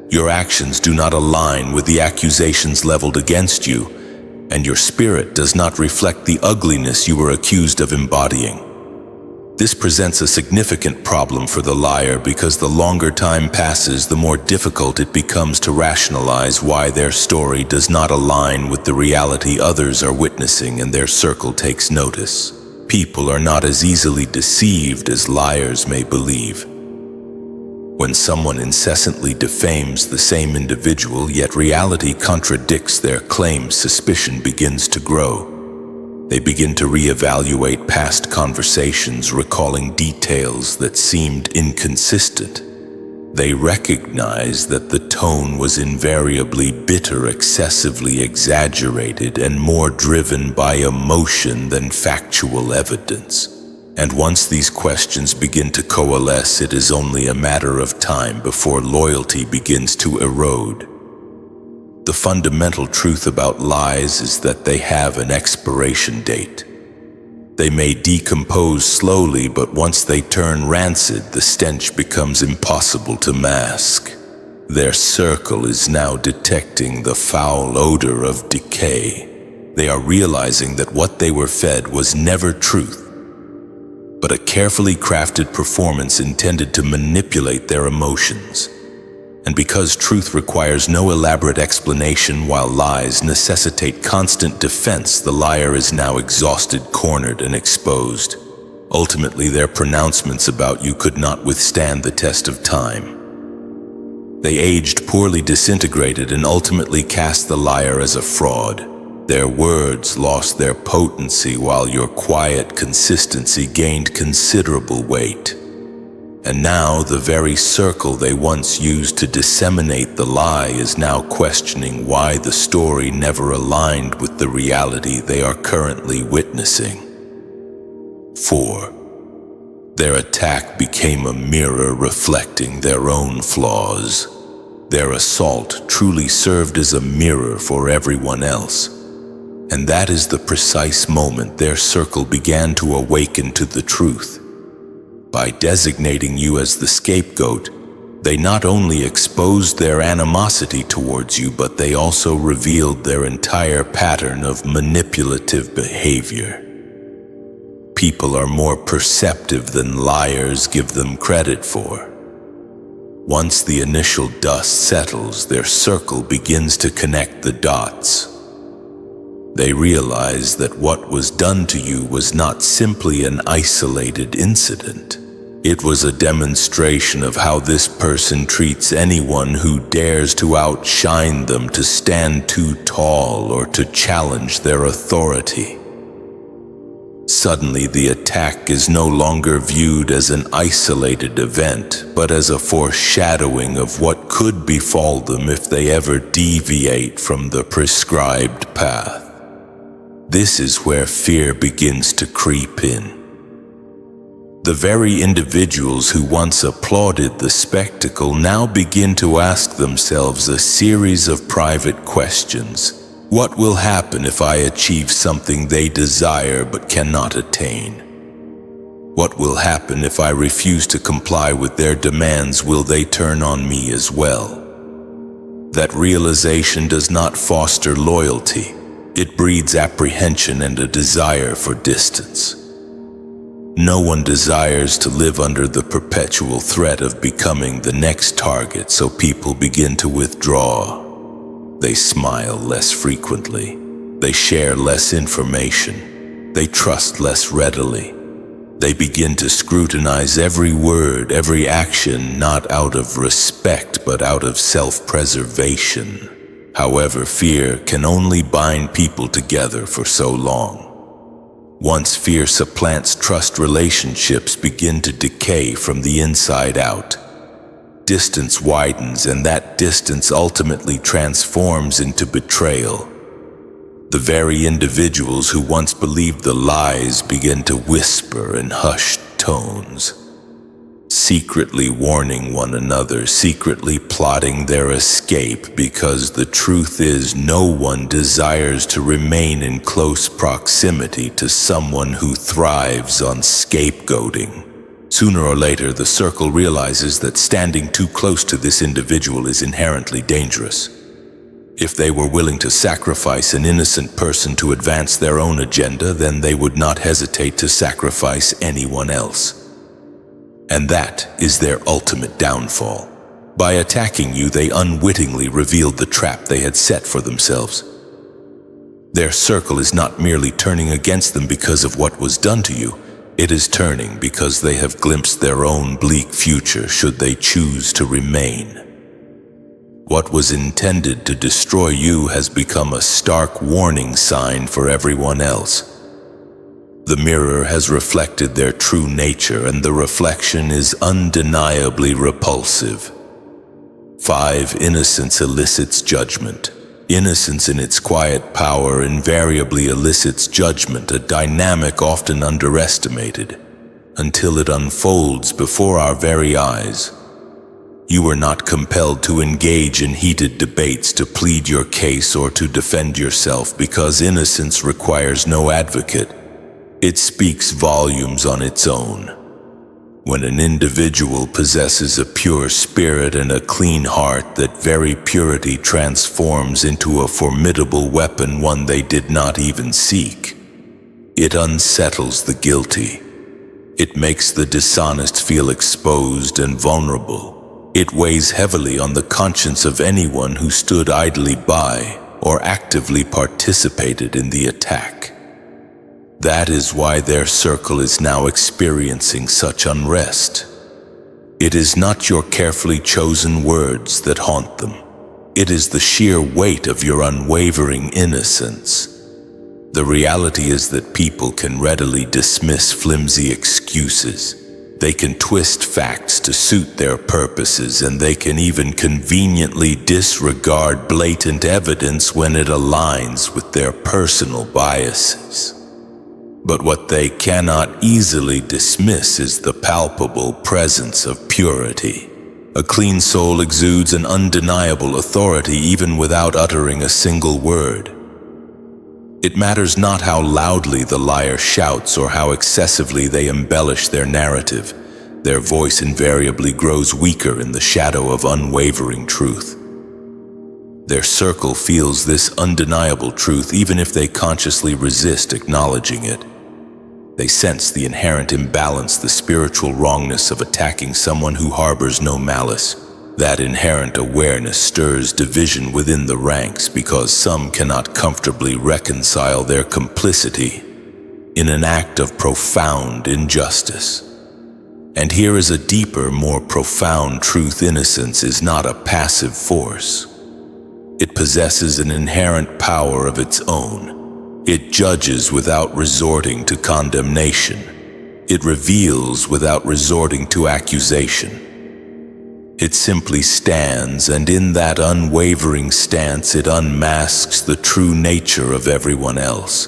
Your actions do not align with the accusations leveled against you, and your spirit does not reflect the ugliness you were accused of embodying. This presents a significant problem for the liar because the longer time passes, the more difficult it becomes to rationalize why their story does not align with the reality others are witnessing and their circle takes notice. People are not as easily deceived as liars may believe. When someone incessantly defames the same individual, yet reality contradicts their claims, suspicion begins to grow. They begin to reevaluate past conversations, recalling details that seemed inconsistent. They recognize that the tone was invariably bitter, excessively exaggerated, and more driven by emotion than factual evidence. And once these questions begin to coalesce, it is only a matter of time before loyalty begins to erode. The fundamental truth about lies is that they have an expiration date. They may decompose slowly, but once they turn rancid, the stench becomes impossible to mask. Their circle is now detecting the foul odor of decay. They are realizing that what they were fed was never truth, but a carefully crafted performance intended to manipulate their emotions. And because truth requires no elaborate explanation while lies necessitate constant defense, the liar is now exhausted, cornered, and exposed. Ultimately, their pronouncements about you could not withstand the test of time. They aged poorly, disintegrated, and ultimately cast the liar as a fraud. Their words lost their potency while your quiet consistency gained considerable weight. And now the very circle they once used to disseminate the lie is now questioning why the story never aligned with the reality they are currently witnessing. 4. Their attack became a mirror reflecting their own flaws. Their assault truly served as a mirror for everyone else. And that is the precise moment their circle began to awaken to the truth. By designating you as the scapegoat, they not only exposed their animosity towards you, but they also revealed their entire pattern of manipulative behavior. People are more perceptive than liars give them credit for. Once the initial dust settles, their circle begins to connect the dots. They realize that what was done to you was not simply an isolated incident. It was a demonstration of how this person treats anyone who dares to outshine them, to stand too tall, or to challenge their authority. Suddenly, the attack is no longer viewed as an isolated event, but as a foreshadowing of what could befall them if they ever deviate from the prescribed path. This is where fear begins to creep in. The very individuals who once applauded the spectacle now begin to ask themselves a series of private questions. What will happen if I achieve something they desire but cannot attain? What will happen if I refuse to comply with their demands? Will they turn on me as well? That realization does not foster loyalty. It breeds apprehension and a desire for distance. No one desires to live under the perpetual threat of becoming the next target, so people begin to withdraw. They smile less frequently. They share less information. They trust less readily. They begin to scrutinize every word, every action, not out of respect, but out of self-preservation. However, fear can only bind people together for so long. Once fear supplants trust, relationships begin to decay from the inside out. Distance widens, and that distance ultimately transforms into betrayal. The very individuals who once believed the lies begin to whisper in hushed tones, secretly warning one another, secretly plotting their escape, because the truth is no one desires to remain in close proximity to someone who thrives on scapegoating. Sooner or later, the circle realizes that standing too close to this individual is inherently dangerous. If they were willing to sacrifice an innocent person to advance their own agenda, then they would not hesitate to sacrifice anyone else. And that is their ultimate downfall. By attacking you, they unwittingly revealed the trap they had set for themselves. Their circle is not merely turning against them because of what was done to you. It is turning because they have glimpsed their own bleak future should they choose to remain. What was intended to destroy you has become a stark warning sign for everyone else. The mirror has reflected their true nature, and the reflection is undeniably repulsive. 5. Innocence elicits judgment. Innocence in its quiet power invariably elicits judgment, a dynamic often underestimated, until it unfolds before our very eyes. You are not compelled to engage in heated debates to plead your case or to defend yourself, because innocence requires no advocate. It speaks volumes on its own. When an individual possesses a pure spirit and a clean heart, that very purity transforms into a formidable weapon, one they did not even seek. It unsettles the guilty. It makes the dishonest feel exposed and vulnerable. It weighs heavily on the conscience of anyone who stood idly by or actively participated in the attack. That is why their circle is now experiencing such unrest. It is not your carefully chosen words that haunt them. It is the sheer weight of your unwavering innocence. The reality is that people can readily dismiss flimsy excuses. They can twist facts to suit their purposes, and they can even conveniently disregard blatant evidence when it aligns with their personal biases. But what they cannot easily dismiss is the palpable presence of purity. A clean soul exudes an undeniable authority even without uttering a single word. It matters not how loudly the liar shouts or how excessively they embellish their narrative. Their voice invariably grows weaker in the shadow of unwavering truth. Their circle feels this undeniable truth even if they consciously resist acknowledging it. They sense the inherent imbalance, the spiritual wrongness of attacking someone who harbors no malice. That inherent awareness stirs division within the ranks because some cannot comfortably reconcile their complicity in an act of profound injustice. And here is a deeper, more profound truth. Innocence is not a passive force. It possesses an inherent power of its own. It judges without resorting to condemnation. It reveals without resorting to accusation. It simply stands, and in that unwavering stance it unmasks the true nature of everyone else.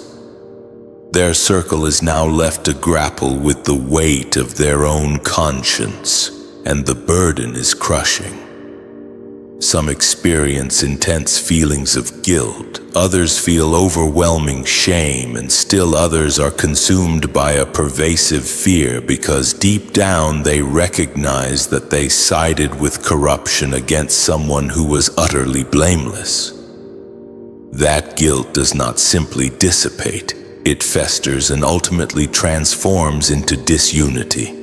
Their circle is now left to grapple with the weight of their own conscience, and the burden is crushing. Some experience intense feelings of guilt, others feel overwhelming shame, and still others are consumed by a pervasive fear because deep down they recognize that they sided with corruption against someone who was utterly blameless. That guilt does not simply dissipate, it festers and ultimately transforms into disunity.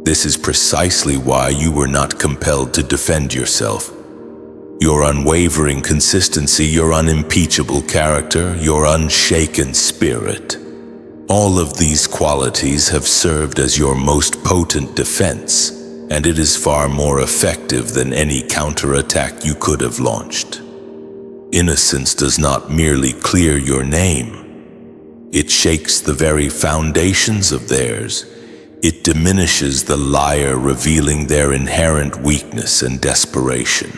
This is precisely why you were not compelled to defend yourself. Your unwavering consistency, your unimpeachable character, your unshaken spirit. All of these qualities have served as your most potent defense, and it is far more effective than any counterattack you could have launched. Innocence does not merely clear your name. It shakes the very foundations of theirs. It diminishes the liar, revealing their inherent weakness and desperation.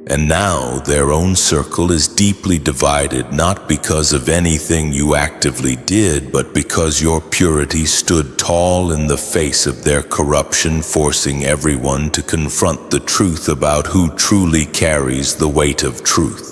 And now their own circle is deeply divided, not because of anything you actively did, but because your purity stood tall in the face of their corruption, forcing everyone to confront the truth about who truly carries the weight of truth.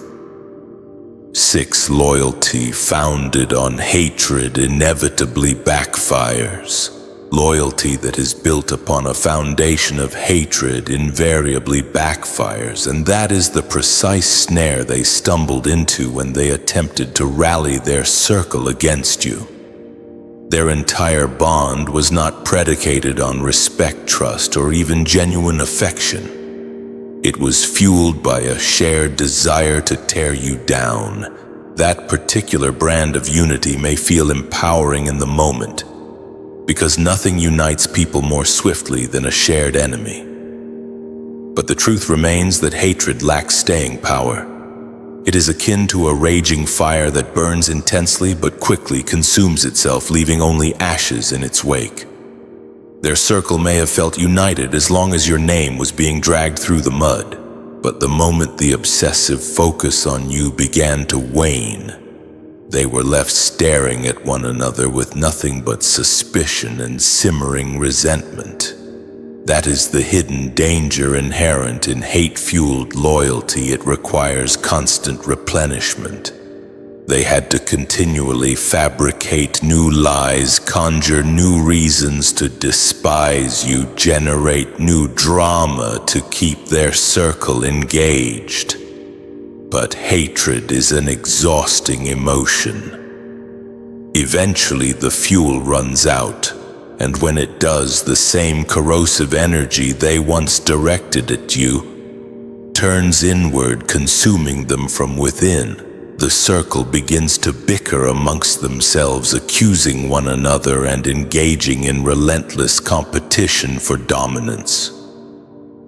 6. Loyalty founded on hatred inevitably backfires. Loyalty that is built upon a foundation of hatred invariably backfires, and that is the precise snare they stumbled into when they attempted to rally their circle against you. Their entire bond was not predicated on respect, trust, or even genuine affection. It was fueled by a shared desire to tear you down. That particular brand of unity may feel empowering in the moment, because nothing unites people more swiftly than a shared enemy. But the truth remains that hatred lacks staying power. It is akin to a raging fire that burns intensely but quickly consumes itself, leaving only ashes in its wake. Their circle may have felt united as long as your name was being dragged through the mud, but the moment the obsessive focus on you began to wane, they were left staring at one another with nothing but suspicion and simmering resentment. That is the hidden danger inherent in hate-fueled loyalty. It requires constant replenishment. They had to continually fabricate new lies, conjure new reasons to despise you, generate new drama to keep their circle engaged. But hatred is an exhausting emotion. Eventually, the fuel runs out, and when it does, the same corrosive energy they once directed at you turns inward, consuming them from within. The circle begins to bicker amongst themselves, accusing one another and engaging in relentless competition for dominance.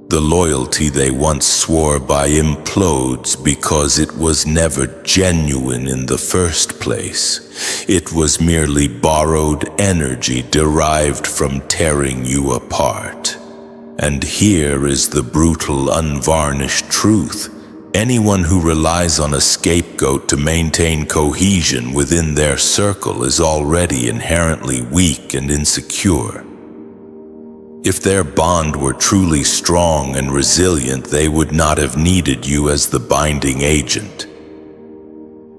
The loyalty they once swore by implodes because it was never genuine in the first place. It was merely borrowed energy derived from tearing you apart. And here is the brutal, unvarnished truth. Anyone who relies on a scapegoat to maintain cohesion within their circle is already inherently weak and insecure. If their bond were truly strong and resilient, they would not have needed you as the binding agent.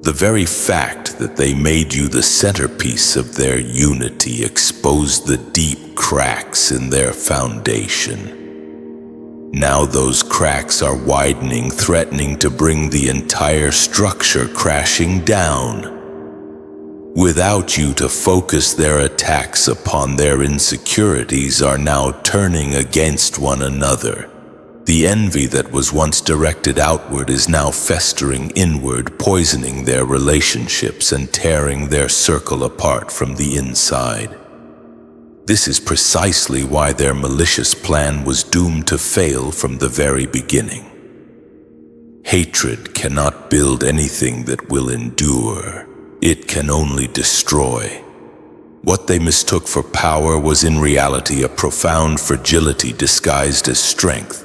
The very fact that they made you the centerpiece of their unity exposed the deep cracks in their foundation. Now those cracks are widening, threatening to bring the entire structure crashing down. Without you to focus, their attacks upon their insecurities are now turning against one another. The envy that was once directed outward is now festering inward, poisoning their relationships and tearing their circle apart from the inside. This is precisely why their malicious plan was doomed to fail from the very beginning. Hatred cannot build anything that will endure. It can only destroy. What they mistook for power was in reality a profound fragility disguised as strength.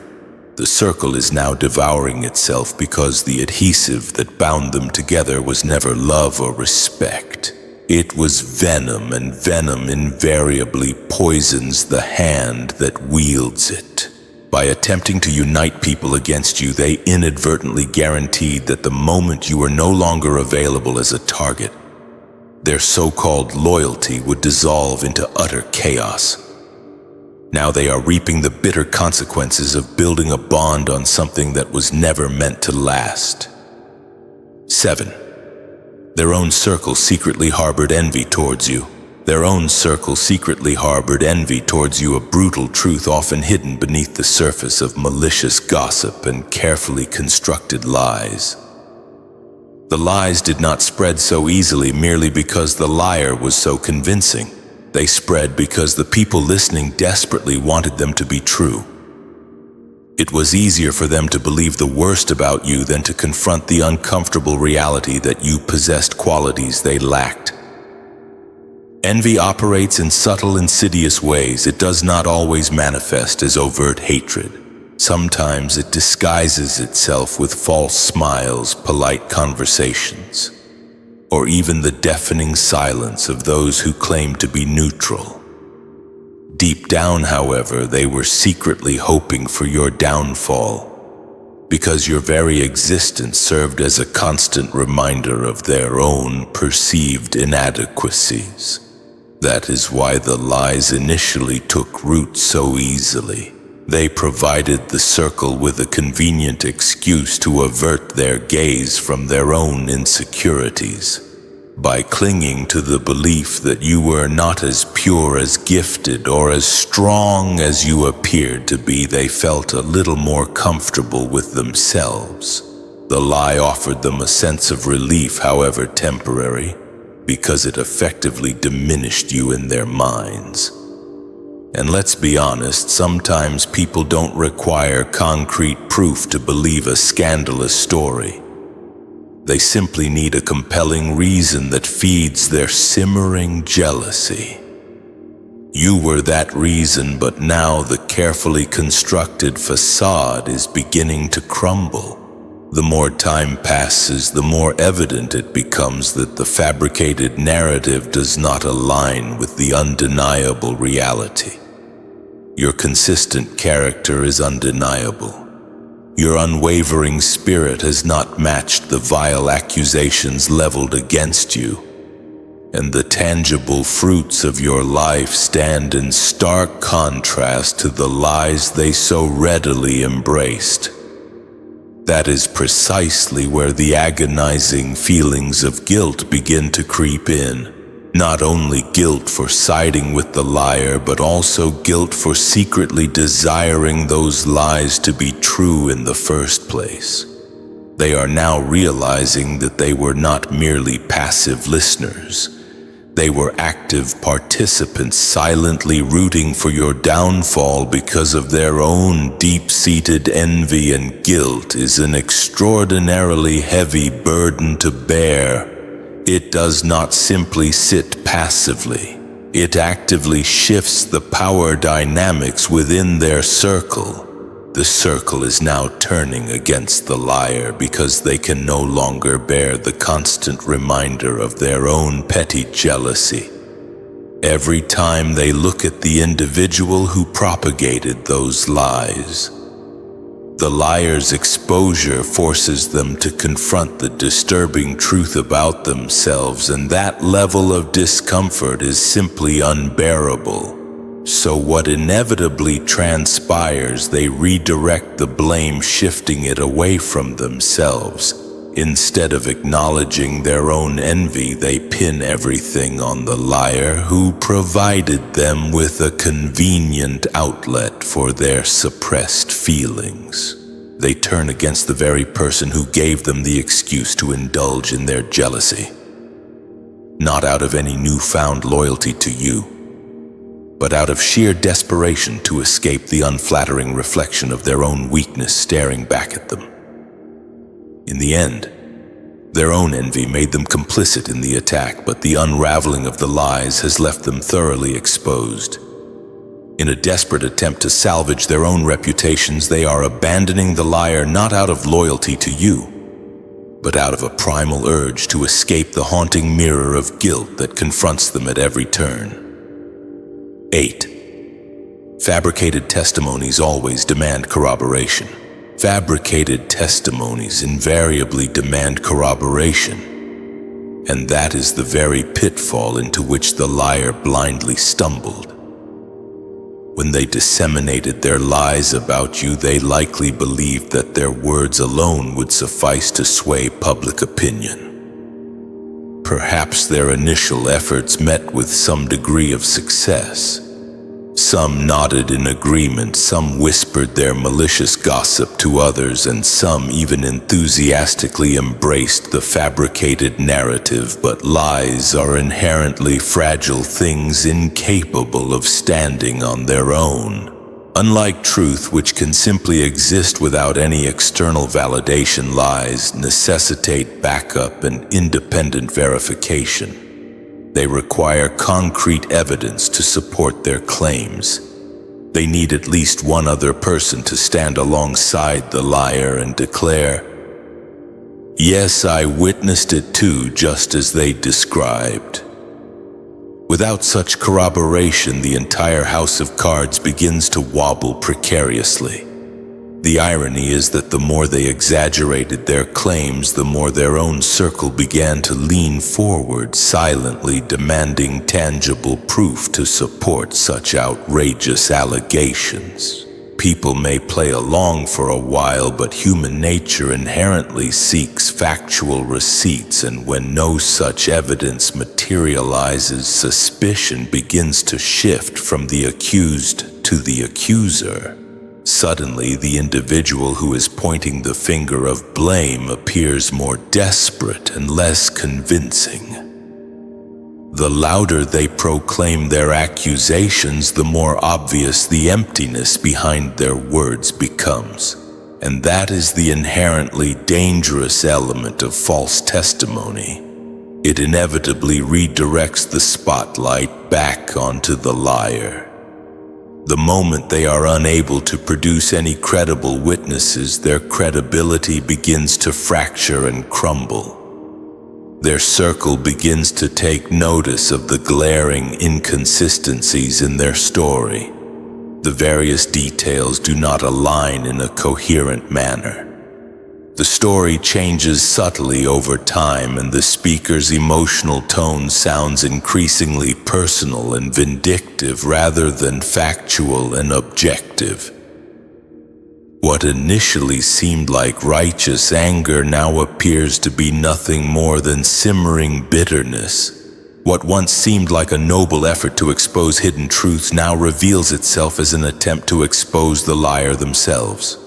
The circle is now devouring itself because the adhesive that bound them together was never love or respect. It was venom, and venom invariably poisons the hand that wields it. By attempting to unite people against you, they inadvertently guaranteed that the moment you were no longer available as a target, their so-called loyalty would dissolve into utter chaos. Now they are reaping the bitter consequences of building a bond on something that was never meant to last. 7. Their own circle secretly harbored envy towards you. Their own circle secretly harbored envy towards you, a brutal truth often hidden beneath the surface of malicious gossip and carefully constructed lies. The lies did not spread so easily merely because the liar was so convincing. They spread because the people listening desperately wanted them to be true. It was easier for them to believe the worst about you than to confront the uncomfortable reality that you possessed qualities they lacked. Envy operates in subtle, insidious ways. It does not always manifest as overt hatred. Sometimes it disguises itself with false smiles, polite conversations, or even the deafening silence of those who claim to be neutral. Deep down, however, they were secretly hoping for your downfall, because your very existence served as a constant reminder of their own perceived inadequacies. That is why the lies initially took root so easily. They provided the circle with a convenient excuse to avert their gaze from their own insecurities. By clinging to the belief that you were not as pure, as gifted, or as strong as you appeared to be, they felt a little more comfortable with themselves. The lie offered them a sense of relief, however temporary, because it effectively diminished you in their minds. And let's be honest, sometimes people don't require concrete proof to believe a scandalous story. They simply need a compelling reason that feeds their simmering jealousy. You were that reason, but now the carefully constructed facade is beginning to crumble. The more time passes, the more evident it becomes that the fabricated narrative does not align with the undeniable reality. Your consistent character is undeniable. Your unwavering spirit has not matched the vile accusations leveled against you, and the tangible fruits of your life stand in stark contrast to the lies they so readily embraced. That is precisely where the agonizing feelings of guilt begin to creep in. Not only guilt for siding with the liar, but also guilt for secretly desiring those lies to be true in the first place. They are now realizing that they were not merely passive listeners. They were active participants, silently rooting for your downfall because of their own deep-seated envy, and guilt is an extraordinarily heavy burden to bear. It does not simply sit passively. It actively shifts the power dynamics within their circle. The circle is now turning against the liar because they can no longer bear the constant reminder of their own petty jealousy. Every time they look at the individual who propagated those lies, the liar's exposure forces them to confront the disturbing truth about themselves, and that level of discomfort is simply unbearable. So what inevitably transpires, they redirect the blame, shifting it away from themselves. Instead of acknowledging their own envy, they pin everything on the liar who provided them with a convenient outlet for their suppressed feelings. They turn against the very person who gave them the excuse to indulge in their jealousy. Not out of any newfound loyalty to you, but out of sheer desperation to escape the unflattering reflection of their own weakness staring back at them. In the end, their own envy made them complicit in the attack, but the unraveling of the lies has left them thoroughly exposed. In a desperate attempt to salvage their own reputations, they are abandoning the liar not out of loyalty to you, but out of a primal urge to escape the haunting mirror of guilt that confronts them at every turn. 8. Fabricated testimonies always demand corroboration. Fabricated testimonies invariably demand corroboration, and that is the very pitfall into which the liar blindly stumbled. When they disseminated their lies about you, they likely believed that their words alone would suffice to sway public opinion. Perhaps their initial efforts met with some degree of success. Some nodded in agreement, some whispered their malicious gossip to others, and some even enthusiastically embraced the fabricated narrative. But lies are inherently fragile things, incapable of standing on their own. Unlike truth, which can simply exist without any external validation, lies necessitate backup and independent verification. They require concrete evidence to support their claims. They need at least one other person to stand alongside the liar and declare, "Yes, I witnessed it too, just as they described." Without such corroboration, the entire house of cards begins to wobble precariously. The irony is that the more they exaggerated their claims, the more their own circle began to lean forward, silently demanding tangible proof to support such outrageous allegations. People may play along for a while, but human nature inherently seeks factual receipts, and when no such evidence materializes, suspicion begins to shift from the accused to the accuser. Suddenly, the individual who is pointing the finger of blame appears more desperate and less convincing. The louder they proclaim their accusations, the more obvious the emptiness behind their words becomes. And that is the inherently dangerous element of false testimony. It inevitably redirects the spotlight back onto the liar. The moment they are unable to produce any credible witnesses, their credibility begins to fracture and crumble. Their circle begins to take notice of the glaring inconsistencies in their story. The various details do not align in a coherent manner. The story changes subtly over time, and the speaker's emotional tone sounds increasingly personal and vindictive rather than factual and objective. What initially seemed like righteous anger now appears to be nothing more than simmering bitterness. What once seemed like a noble effort to expose hidden truths now reveals itself as an attempt to expose the liar themselves.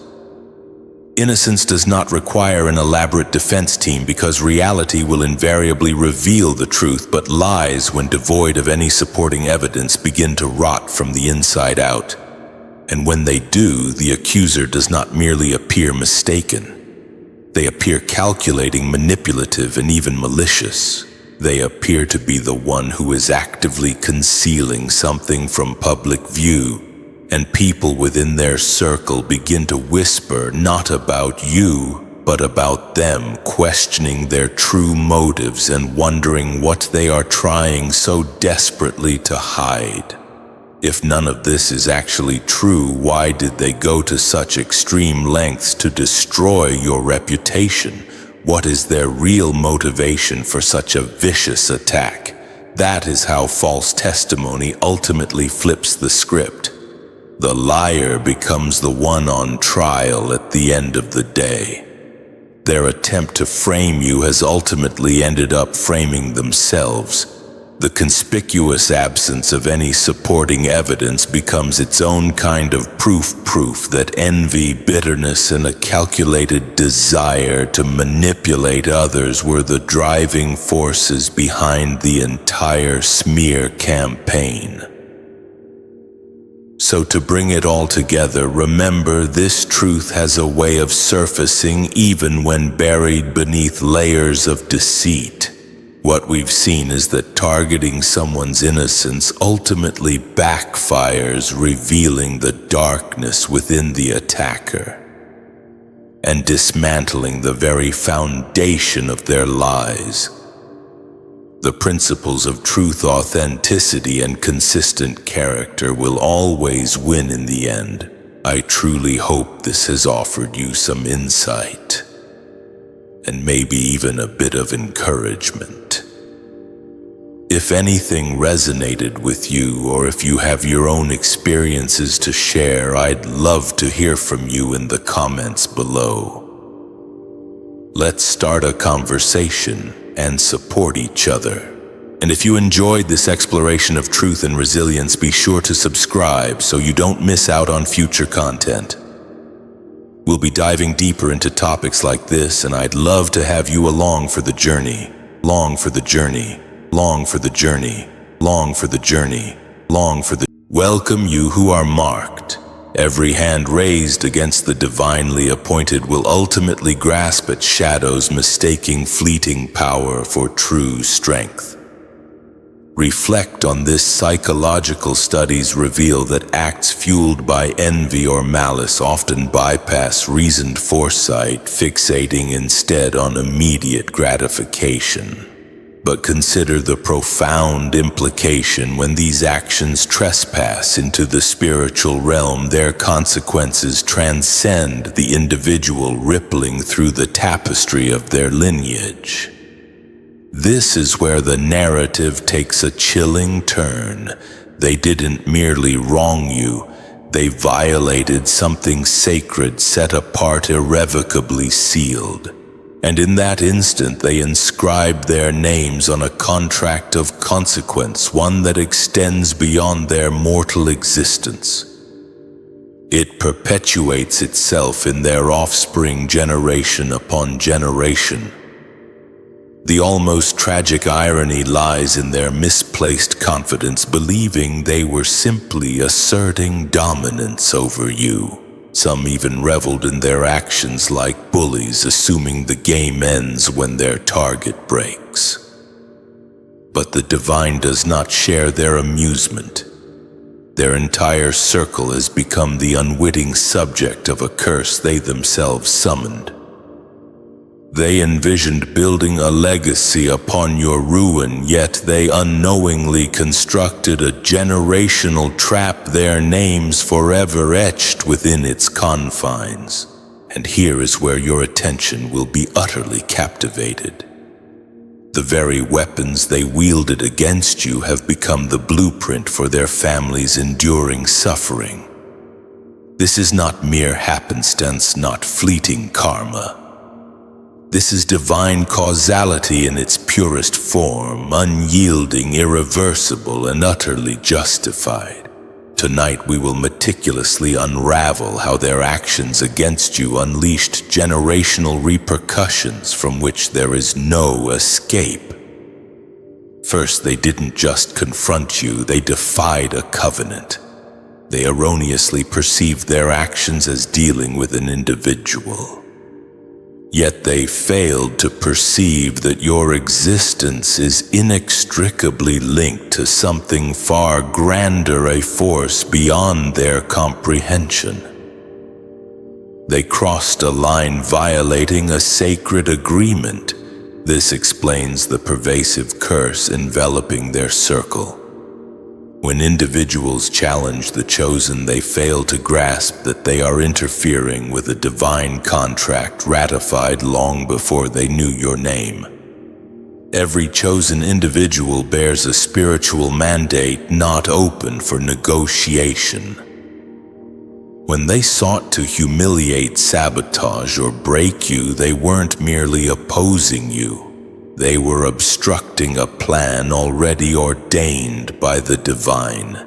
Innocence does not require an elaborate defense team, because reality will invariably reveal the truth, but lies, when devoid of any supporting evidence, begin to rot from the inside out. And when they do, the accuser does not merely appear mistaken. They appear calculating, manipulative, and even malicious. They appear to be the one who is actively concealing something from public view, and people within their circle begin to whisper not about you, but about them, questioning their true motives and wondering what they are trying so desperately to hide. If none of this is actually true, why did they go to such extreme lengths to destroy your reputation? What is their real motivation for such a vicious attack? That is how false testimony ultimately flips the script. The liar becomes the one on trial at the end of the day. Their attempt to frame you has ultimately ended up framing themselves. The conspicuous absence of any supporting evidence becomes its own kind of proof that envy, bitterness, and a calculated desire to manipulate others were the driving forces behind the entire smear campaign. So to bring it all together, remember, this truth has a way of surfacing even when buried beneath layers of deceit. What we've seen is that targeting someone's innocence ultimately backfires, revealing the darkness within the attacker and dismantling the very foundation of their lies. The principles of truth, authenticity, and consistent character will always win in the end. I truly hope this has offered you some insight, and maybe even a bit of encouragement. If anything resonated with you, or if you have your own experiences to share, I'd love to hear from you in the comments below. Let's start a conversation and support each other. And if you enjoyed this exploration of truth and resilience, be sure to subscribe so you don't miss out on future content. We'll be diving deeper into topics like this, and I'd love to have you along for the journey. Long for the journey, long for the journey, long for the journey, long for the... Welcome you who are marked. Every hand raised against the divinely appointed will ultimately grasp at shadows, mistaking fleeting power for true strength. Reflect on this. Psychological studies reveal that acts fueled by envy or malice often bypass reasoned foresight, fixating instead on immediate gratification. But consider the profound implication when these actions trespass into the spiritual realm. Their consequences transcend the individual, rippling through the tapestry of their lineage. This is where the narrative takes a chilling turn. They didn't merely wrong you, they violated something sacred, set apart, irrevocably sealed. And in that instant they inscribed their names on a contract of consequence, one that extends beyond their mortal existence. It perpetuates itself in their offspring, generation upon generation. The almost tragic irony lies in their misplaced confidence, believing they were simply asserting dominance over you. Some even reveled in their actions like bullies, assuming the game ends when their target breaks. But the divine does not share their amusement. Their entire circle has become the unwitting subject of a curse they themselves summoned. They envisioned building a legacy upon your ruin, yet they unknowingly constructed a generational trap, their names forever etched within its confines. And here is where your attention will be utterly captivated. The very weapons they wielded against you have become the blueprint for their family's enduring suffering. This is not mere happenstance, not fleeting karma. This is divine causality in its purest form, unyielding, irreversible, and utterly justified. Tonight we will meticulously unravel how their actions against you unleashed generational repercussions from which there is no escape. First, they didn't just confront you, they defied a covenant. They erroneously perceived their actions as dealing with an individual. Yet they failed to perceive that your existence is inextricably linked to something far grander, a force beyond their comprehension. They crossed a line, violating a sacred agreement. This explains the pervasive curse enveloping their circle. When individuals challenge the chosen, they fail to grasp that they are interfering with a divine contract ratified long before they knew your name. Every chosen individual bears a spiritual mandate not open for negotiation. When they sought to humiliate, sabotage, or break you, they weren't merely opposing you. They were obstructing a plan already ordained by the divine.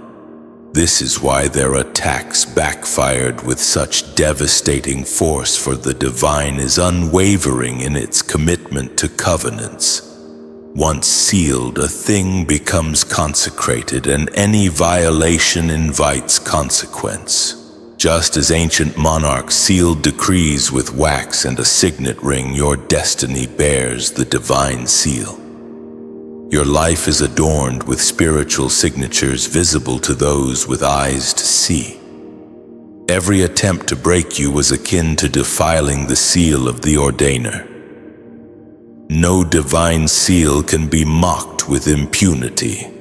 This is why their attacks backfired with such devastating force, for the divine is unwavering in its commitment to covenants. Once sealed, a thing becomes consecrated, and any violation invites consequence. Just as ancient monarchs sealed decrees with wax and a signet ring, your destiny bears the divine seal. Your life is adorned with spiritual signatures visible to those with eyes to see. Every attempt to break you was akin to defiling the seal of the ordainer. No divine seal can be mocked with impunity.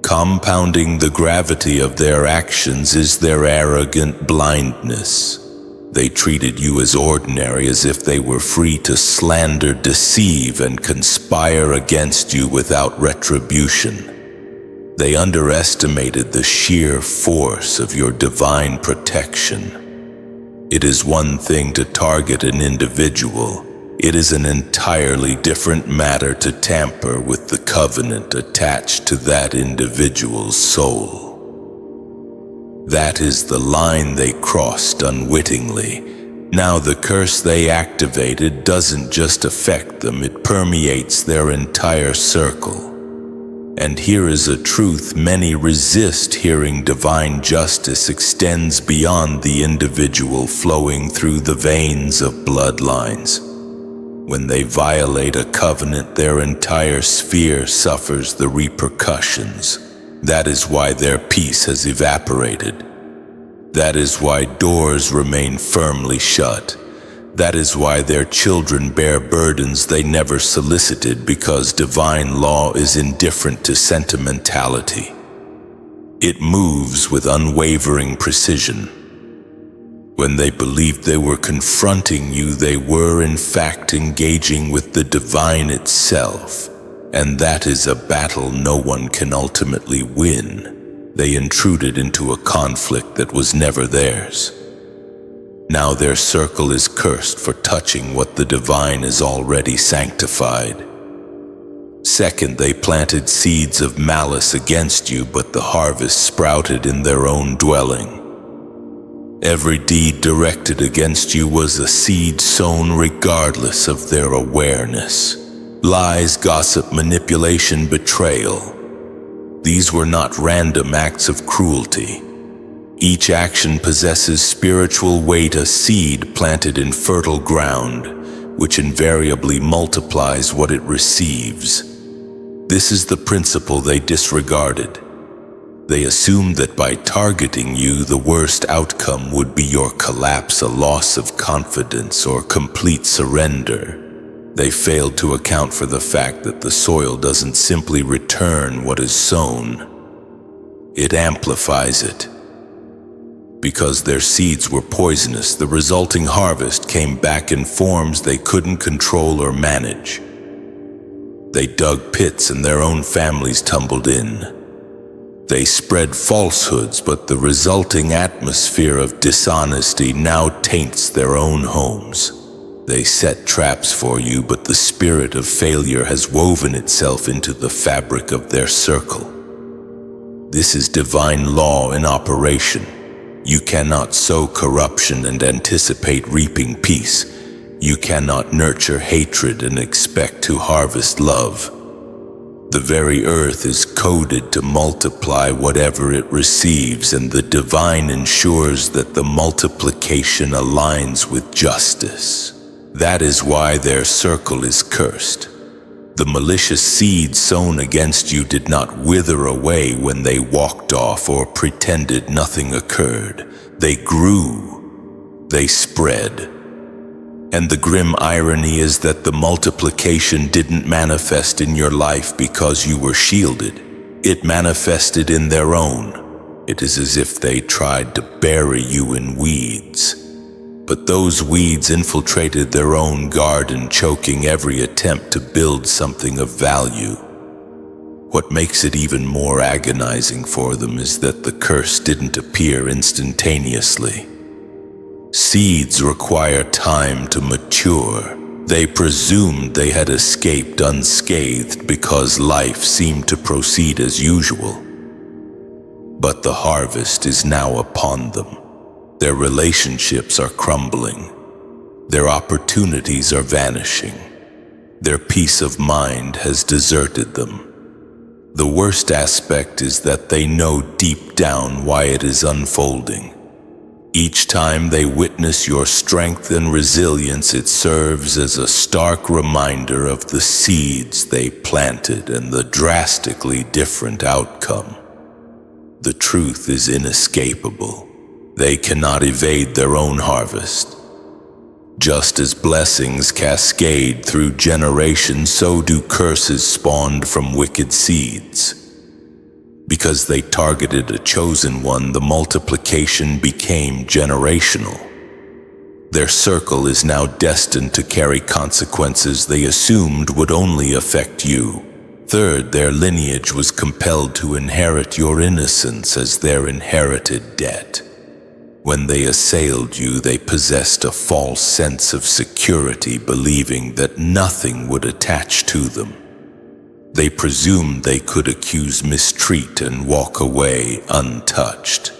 Compounding the gravity of their actions is their arrogant blindness. They treated you as ordinary, as if they were free to slander, deceive, and conspire against you without retribution. They underestimated the sheer force of your divine protection. It is one thing to target an individual. It is an entirely different matter to tamper with the covenant attached to that individual's soul. That is the line they crossed unwittingly. Now the curse they activated doesn't just affect them, it permeates their entire circle. And here is a truth many resist hearing: divine justice extends beyond the individual, flowing through the veins of bloodlines. When they violate a covenant, their entire sphere suffers the repercussions. That is why their peace has evaporated. That is why doors remain firmly shut. That is why their children bear burdens they never solicited, because divine law is indifferent to sentimentality. It moves with unwavering precision. When they believed they were confronting you, they were in fact engaging with the divine itself, and that is a battle no one can ultimately win. They intruded into a conflict that was never theirs. Now their circle is cursed for touching what the divine has already sanctified. Second, they planted seeds of malice against you, but the harvest sprouted in their own dwelling. Every deed directed against you was a seed sown regardless of their awareness. Lies, gossip, manipulation, betrayal. These were not random acts of cruelty. Each action possesses spiritual weight, a seed planted in fertile ground, which invariably multiplies what it receives. This is the principle they disregarded. They assumed that by targeting you, the worst outcome would be your collapse, a loss of confidence, or complete surrender. They failed to account for the fact that the soil doesn't simply return what is sown. It amplifies it. Because their seeds were poisonous, the resulting harvest came back in forms they couldn't control or manage. They dug pits and their own families tumbled in. They spread falsehoods, but the resulting atmosphere of dishonesty now taints their own homes. They set traps for you, but the spirit of failure has woven itself into the fabric of their circle. This is divine law in operation. You cannot sow corruption and anticipate reaping peace. You cannot nurture hatred and expect to harvest love. The very earth is coded to multiply whatever it receives, and the divine ensures that the multiplication aligns with justice. That is why their circle is cursed. The malicious seeds sown against you did not wither away when they walked off or pretended nothing occurred. They grew. They spread. And the grim irony is that the multiplication didn't manifest in your life because you were shielded. It manifested in their own. It is as if they tried to bury you in weeds. But those weeds infiltrated their own garden, choking every attempt to build something of value. What makes it even more agonizing for them is that the curse didn't appear instantaneously. Seeds require time to mature. They presumed they had escaped unscathed because life seemed to proceed as usual. But the harvest is now upon them. Their relationships are crumbling. Their opportunities are vanishing. Their peace of mind has deserted them. The worst aspect is that they know deep down why it is unfolding. Each time they witness your strength and resilience, it serves as a stark reminder of the seeds they planted and the drastically different outcome. The truth is inescapable. They cannot evade their own harvest. Just as blessings cascade through generations, so do curses spawned from wicked seeds. Because they targeted a chosen one, the multiplication became generational. Their circle is now destined to carry consequences they assumed would only affect you. Third, their lineage was compelled to inherit your innocence as their inherited debt. When they assailed you, they possessed a false sense of security, believing that nothing would attach to them. They presumed they could accuse mistreat and walk away untouched.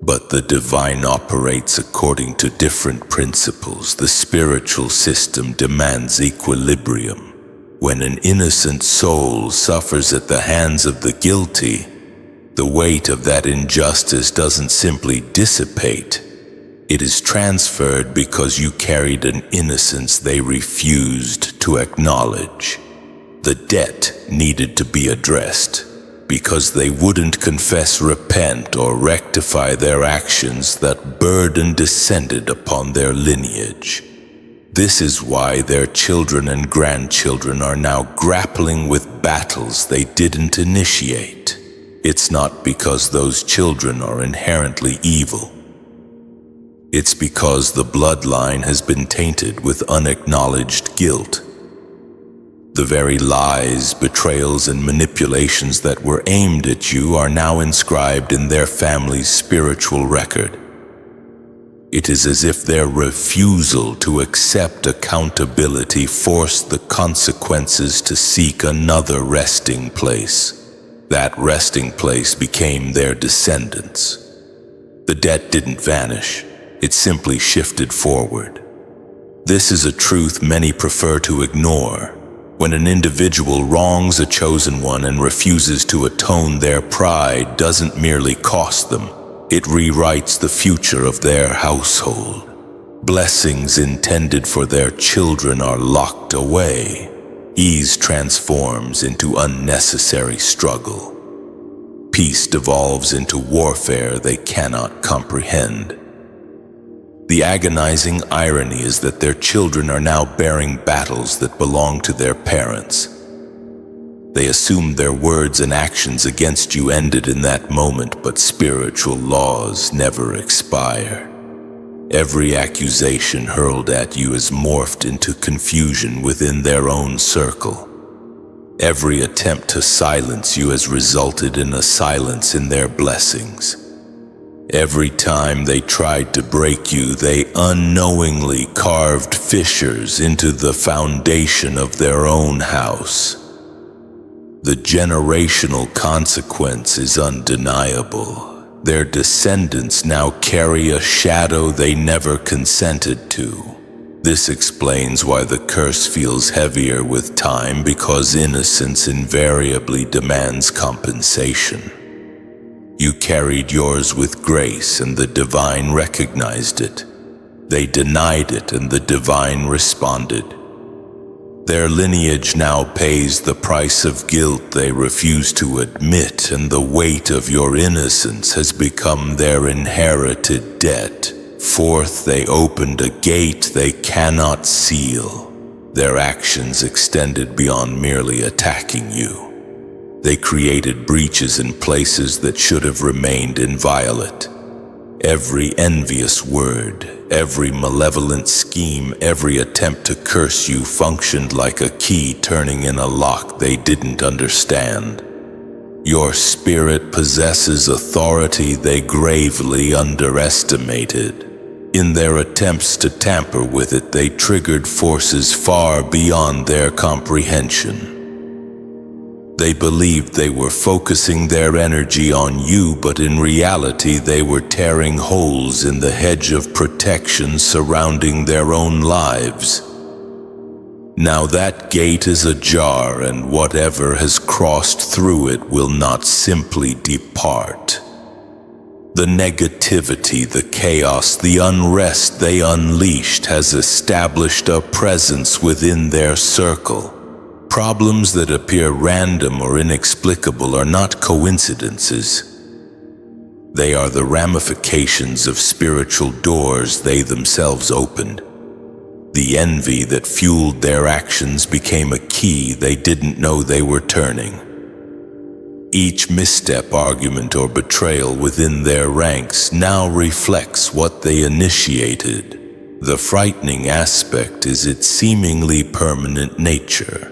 But the divine operates according to different principles. The spiritual system demands equilibrium. When an innocent soul suffers at the hands of the guilty, the weight of that injustice doesn't simply dissipate. It is transferred because you carried an innocence they refused to acknowledge. The debt needed to be addressed because they wouldn't confess, repent, or rectify their actions that burden descended upon their lineage. This is why their children and grandchildren are now grappling with battles they didn't initiate. It's not because those children are inherently evil. It's because the bloodline has been tainted with unacknowledged guilt. The very lies, betrayals, and manipulations that were aimed at you are now inscribed in their family's spiritual record. It is as if their refusal to accept accountability forced the consequences to seek another resting place. That resting place became their descendants. The debt didn't vanish, it simply shifted forward. This is a truth many prefer to ignore. When an individual wrongs a chosen one and refuses to atone, their pride doesn't merely cost them, it rewrites the future of their household. Blessings intended for their children are locked away. Ease transforms into unnecessary struggle. Peace devolves into warfare they cannot comprehend. The agonizing irony is that their children are now bearing battles that belong to their parents. They assumed their words and actions against you ended in that moment, but spiritual laws never expire. Every accusation hurled at you is morphed into confusion within their own circle. Every attempt to silence you has resulted in a silence in their blessings. Every time they tried to break you, they unknowingly carved fissures into the foundation of their own house. The generational consequence is undeniable. Their descendants now carry a shadow they never consented to. This explains why the curse feels heavier with time, because innocence invariably demands compensation. You carried yours with grace and the divine recognized it. They denied it and the divine responded. Their lineage now pays the price of guilt they refuse to admit, and the weight of your innocence has become their inherited debt. Forth they opened a gate they cannot seal. Their actions extended beyond merely attacking you. They created breaches in places that should have remained inviolate. Every envious word, every malevolent scheme, every attempt to curse you functioned like a key turning in a lock they didn't understand. Your spirit possesses authority they gravely underestimated. In their attempts to tamper with it, they triggered forces far beyond their comprehension. They believed they were focusing their energy on you, but in reality they were tearing holes in the hedge of protection surrounding their own lives. Now that gate is ajar, and whatever has crossed through it will not simply depart. The negativity, the chaos, the unrest they unleashed has established a presence within their circle. Problems that appear random or inexplicable are not coincidences. They are the ramifications of spiritual doors they themselves opened. The envy that fueled their actions became a key they didn't know they were turning. Each misstep, argument, or betrayal within their ranks now reflects what they initiated. The frightening aspect is its seemingly permanent nature.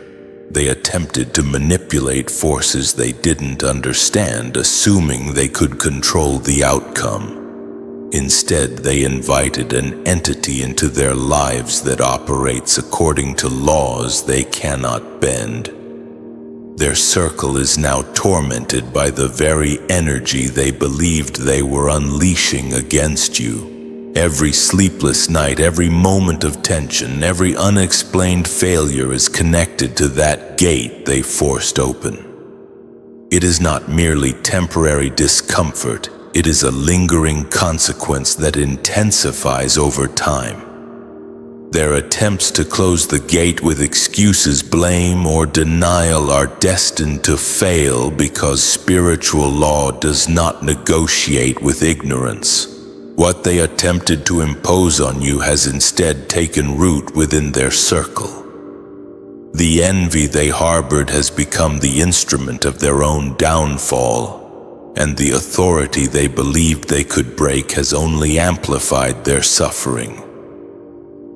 They attempted to manipulate forces they didn't understand, assuming they could control the outcome. Instead, they invited an entity into their lives that operates according to laws they cannot bend. Their circle is now tormented by the very energy they believed they were unleashing against you. Every sleepless night, every moment of tension, every unexplained failure is connected to that gate they forced open. It is not merely temporary discomfort, it is a lingering consequence that intensifies over time. Their attempts to close the gate with excuses, blame, or denial are destined to fail because spiritual law does not negotiate with ignorance. What they attempted to impose on you has instead taken root within their circle. The envy they harbored has become the instrument of their own downfall, and the authority they believed they could break has only amplified their suffering.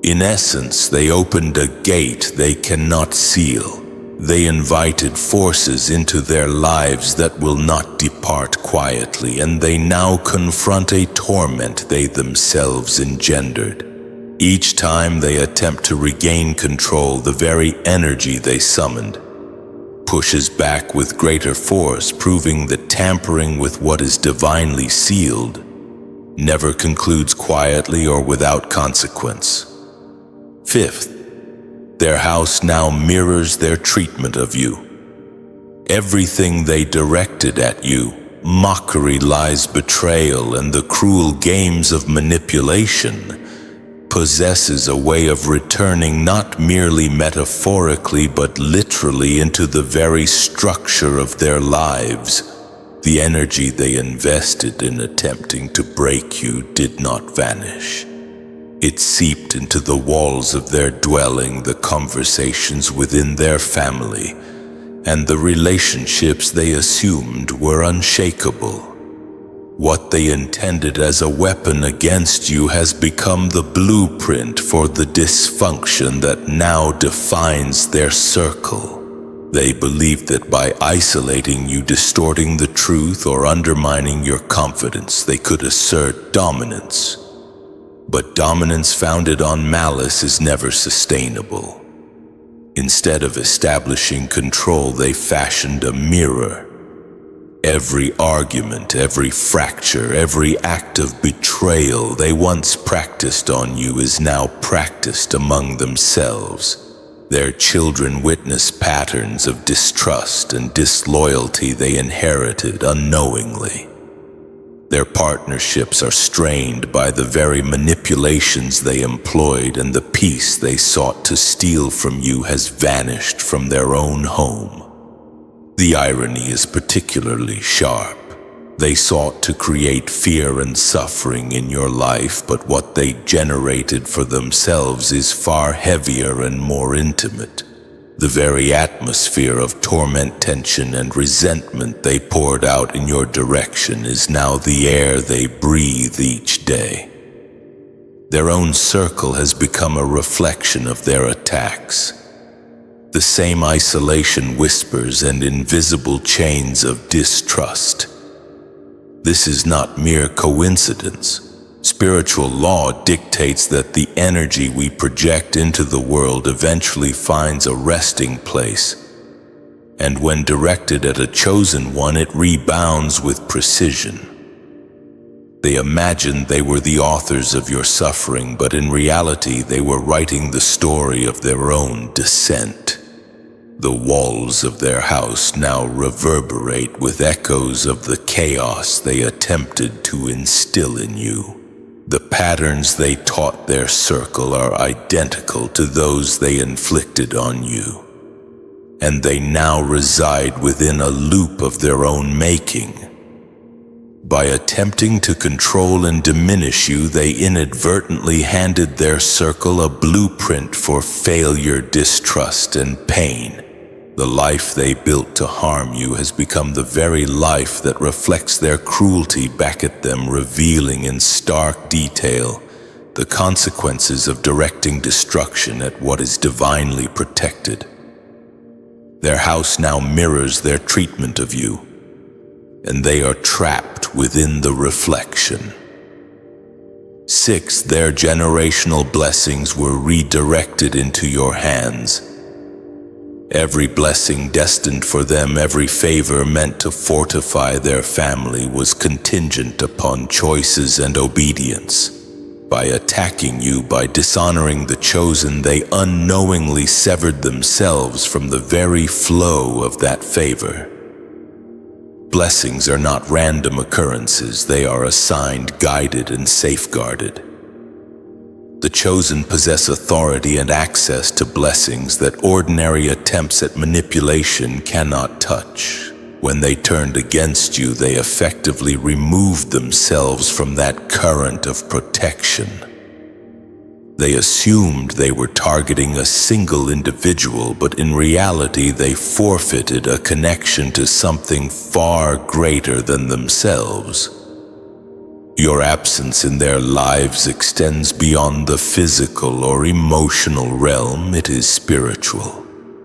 In essence, they opened a gate they cannot seal. They invited forces into their lives that will not depart quietly, and they now confront a torment they themselves engendered. Each time they attempt to regain control, the very energy they summoned pushes back with greater force, proving that tampering with what is divinely sealed never concludes quietly or without consequence. Fifth, their house now mirrors their treatment of you. Everything they directed at you, mockery, lies, betrayal, and the cruel games of manipulation, possesses a way of returning not merely metaphorically but literally into the very structure of their lives. The energy they invested in attempting to break you did not vanish. It seeped into the walls of their dwelling, the conversations within their family, and the relationships they assumed were unshakable. What they intended as a weapon against you has become the blueprint for the dysfunction that now defines their circle. They believed that by isolating you, distorting the truth, or undermining your confidence, they could assert dominance. But dominance founded on malice is never sustainable. Instead of establishing control, they fashioned a mirror. Every argument, every fracture, every act of betrayal they once practiced on you is now practiced among themselves. Their children witness patterns of distrust and disloyalty they inherited unknowingly. Their partnerships are strained by the very manipulations they employed, and the peace they sought to steal from you has vanished from their own home. The irony is particularly sharp. They sought to create fear and suffering in your life, but what they generated for themselves is far heavier and more intimate. The very atmosphere of torment, tension, and resentment they poured out in your direction is now the air they breathe each day. Their own circle has become a reflection of their attacks. The same isolation whispers and invisible chains of distrust. This is not mere coincidence. Spiritual law dictates that the energy we project into the world eventually finds a resting place, and when directed at a chosen one, it rebounds with precision. They imagined they were the authors of your suffering, but in reality they were writing the story of their own descent. The walls of their house now reverberate with echoes of the chaos they attempted to instill in you. The patterns they taught their circle are identical to those they inflicted on you, and they now reside within a loop of their own making. By attempting to control and diminish you, they inadvertently handed their circle a blueprint for failure, distrust, and pain. The life they built to harm you has become the very life that reflects their cruelty back at them, revealing in stark detail the consequences of directing destruction at what is divinely protected. Their house now mirrors their treatment of you, and they are trapped within the reflection. 6. Their generational blessings were redirected into your hands. Every blessing destined for them, every favor meant to fortify their family, was contingent upon choices and obedience. By attacking you, by dishonoring the chosen, they unknowingly severed themselves from the very flow of that favor. Blessings are not random occurrences, they are assigned, guided, and safeguarded. The chosen possess authority and access to blessings that ordinary attempts at manipulation cannot touch. When they turned against you, they effectively removed themselves from that current of protection. They assumed they were targeting a single individual, but in reality they forfeited a connection to something far greater than themselves. Your absence in their lives extends beyond the physical or emotional realm. It is spiritual.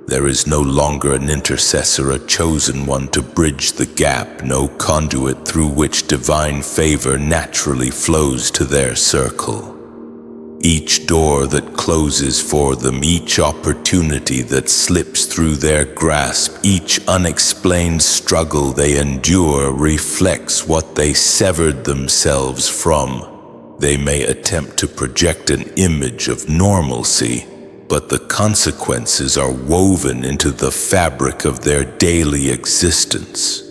There is no longer an intercessor, a chosen one to bridge the gap, no conduit through which divine favor naturally flows to their circle. Each door that closes for them, each opportunity that slips through their grasp, each unexplained struggle they endure reflects what they severed themselves from. They may attempt to project an image of normalcy, but the consequences are woven into the fabric of their daily existence.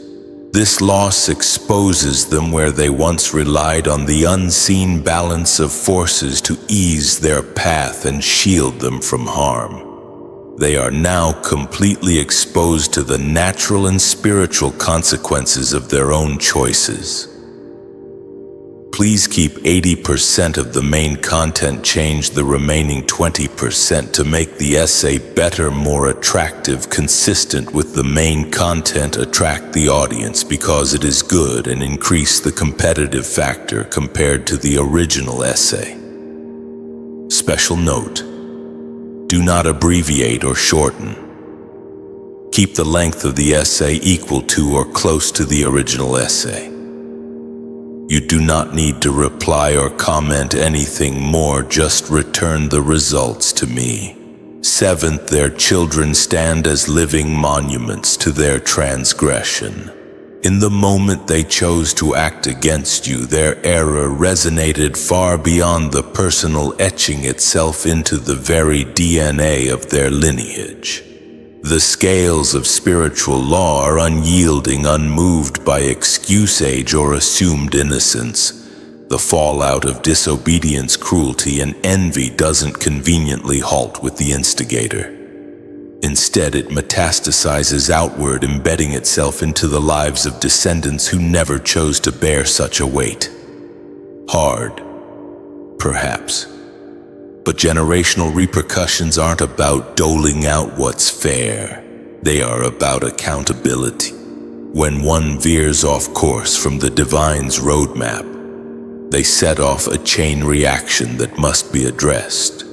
This loss exposes them where they once relied on the unseen balance of forces to ease their path and shield them from harm. They are now completely exposed to the natural and spiritual consequences of their own choices. Please keep 80% of the main content, change the remaining 20% to make the essay better, more attractive, consistent with the main content, attract the audience because it is good, and increase the competitive factor compared to the original essay. Special note: do not abbreviate or shorten. Keep the length of the essay equal to or close to the original essay. You do not need to reply or comment anything more, just return the results to me. 7th, their children stand as living monuments to their transgression. In the moment they chose to act against you, their error resonated far beyond the personal, etching itself into the very DNA of their lineage. The scales of spiritual law are unyielding, unmoved by excuse, age, or assumed innocence. The fallout of disobedience, cruelty, and envy doesn't conveniently halt with the instigator. Instead, it metastasizes outward, embedding itself into the lives of descendants who never chose to bear such a weight. Hard, perhaps. But generational repercussions aren't about doling out what's fair. They are about accountability. When one veers off course from the divine's roadmap, they set off a chain reaction that must be addressed.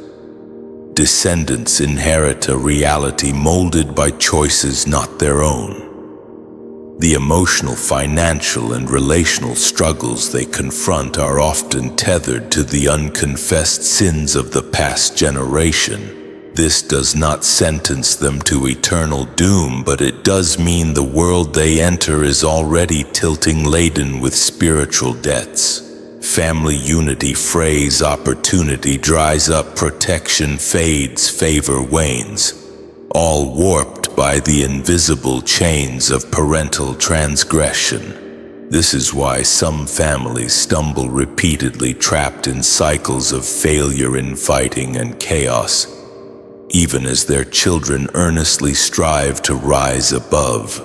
Descendants inherit a reality molded by choices not their own. The emotional, financial, and relational struggles they confront are often tethered to the unconfessed sins of the past generation. This does not sentence them to eternal doom, but it does mean the world they enter is already tilting, laden with spiritual debts. Family unity frays, opportunity dries up, protection fades, favor wanes, all warped by the invisible chains of parental transgression. This is why some families stumble repeatedly, trapped in cycles of failure, infighting, and chaos, even as their children earnestly strive to rise above.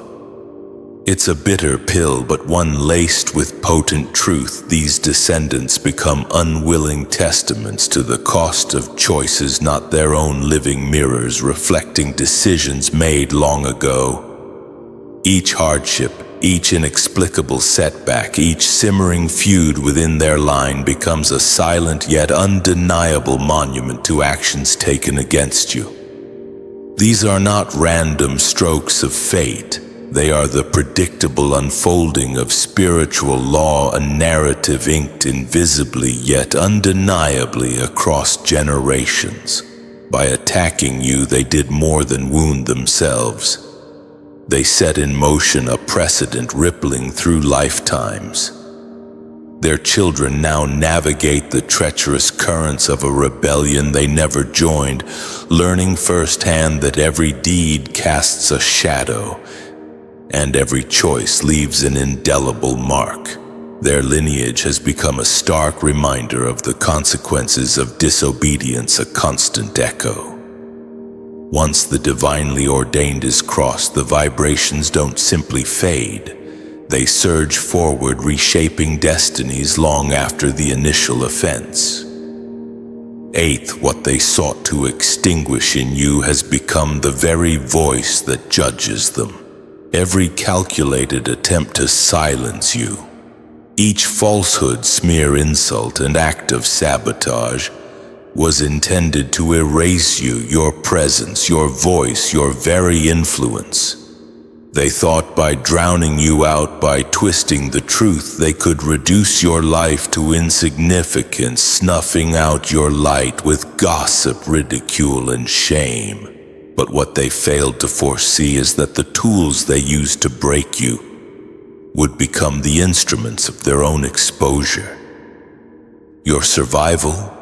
It's a bitter pill, but one laced with potent truth. These descendants become unwilling testaments to the cost of choices not their own, living mirrors reflecting decisions made long ago. Each hardship, each inexplicable setback, each simmering feud within their line becomes a silent yet undeniable monument to actions taken against you. These are not random strokes of fate. They are the predictable unfolding of spiritual law, a narrative inked invisibly yet undeniably across generations. By attacking you, they did more than wound themselves. They set in motion a precedent rippling through lifetimes. Their children now navigate the treacherous currents of a rebellion they never joined, learning firsthand that every deed casts a shadow, and every choice leaves an indelible mark. Their lineage has become a stark reminder of the consequences of disobedience, a constant echo. Once the divinely ordained is crossed, the vibrations don't simply fade. They surge forward, reshaping destinies long after the initial offense. Eighth, what they sought to extinguish in you has become the very voice that judges them. Every calculated attempt to silence you, each falsehood, smear, insult, and act of sabotage was intended to erase you, your presence, your voice, your very influence. They thought by drowning you out, by twisting the truth, they could reduce your life to insignificance, snuffing out your light with gossip, ridicule, and shame. But what they failed to foresee is that the tools they used to break you would become the instruments of their own exposure. Your survival,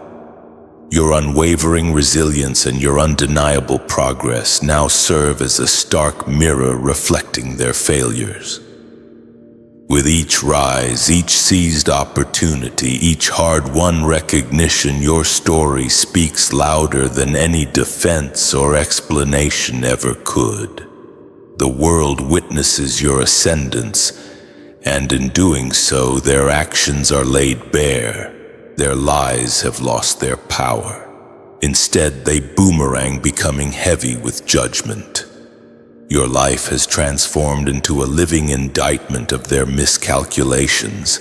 your unwavering resilience, and your undeniable progress now serve as a stark mirror reflecting their failures. With each rise, each seized opportunity, each hard-won recognition, your story speaks louder than any defense or explanation ever could. The world witnesses your ascendance, and in doing so, their actions are laid bare. Their lies have lost their power. Instead, they boomerang, becoming heavy with judgment. Your life has transformed into a living indictment of their miscalculations.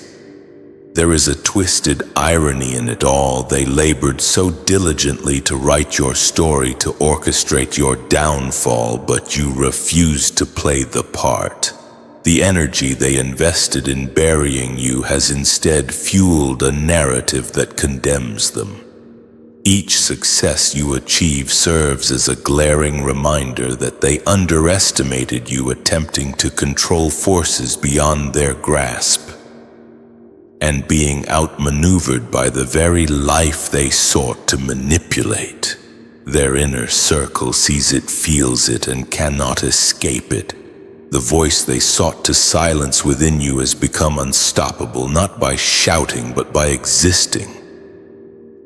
There is a twisted irony in it all. They labored so diligently to write your story, to orchestrate your downfall, but you refused to play the part. The energy they invested in burying you has instead fueled a narrative that condemns them. Each success you achieve serves as a glaring reminder that they underestimated you, attempting to control forces beyond their grasp, and being outmaneuvered by the very life they sought to manipulate. Their inner circle sees it, feels it, and cannot escape it. The voice they sought to silence within you has become unstoppable, not by shouting, but by existing.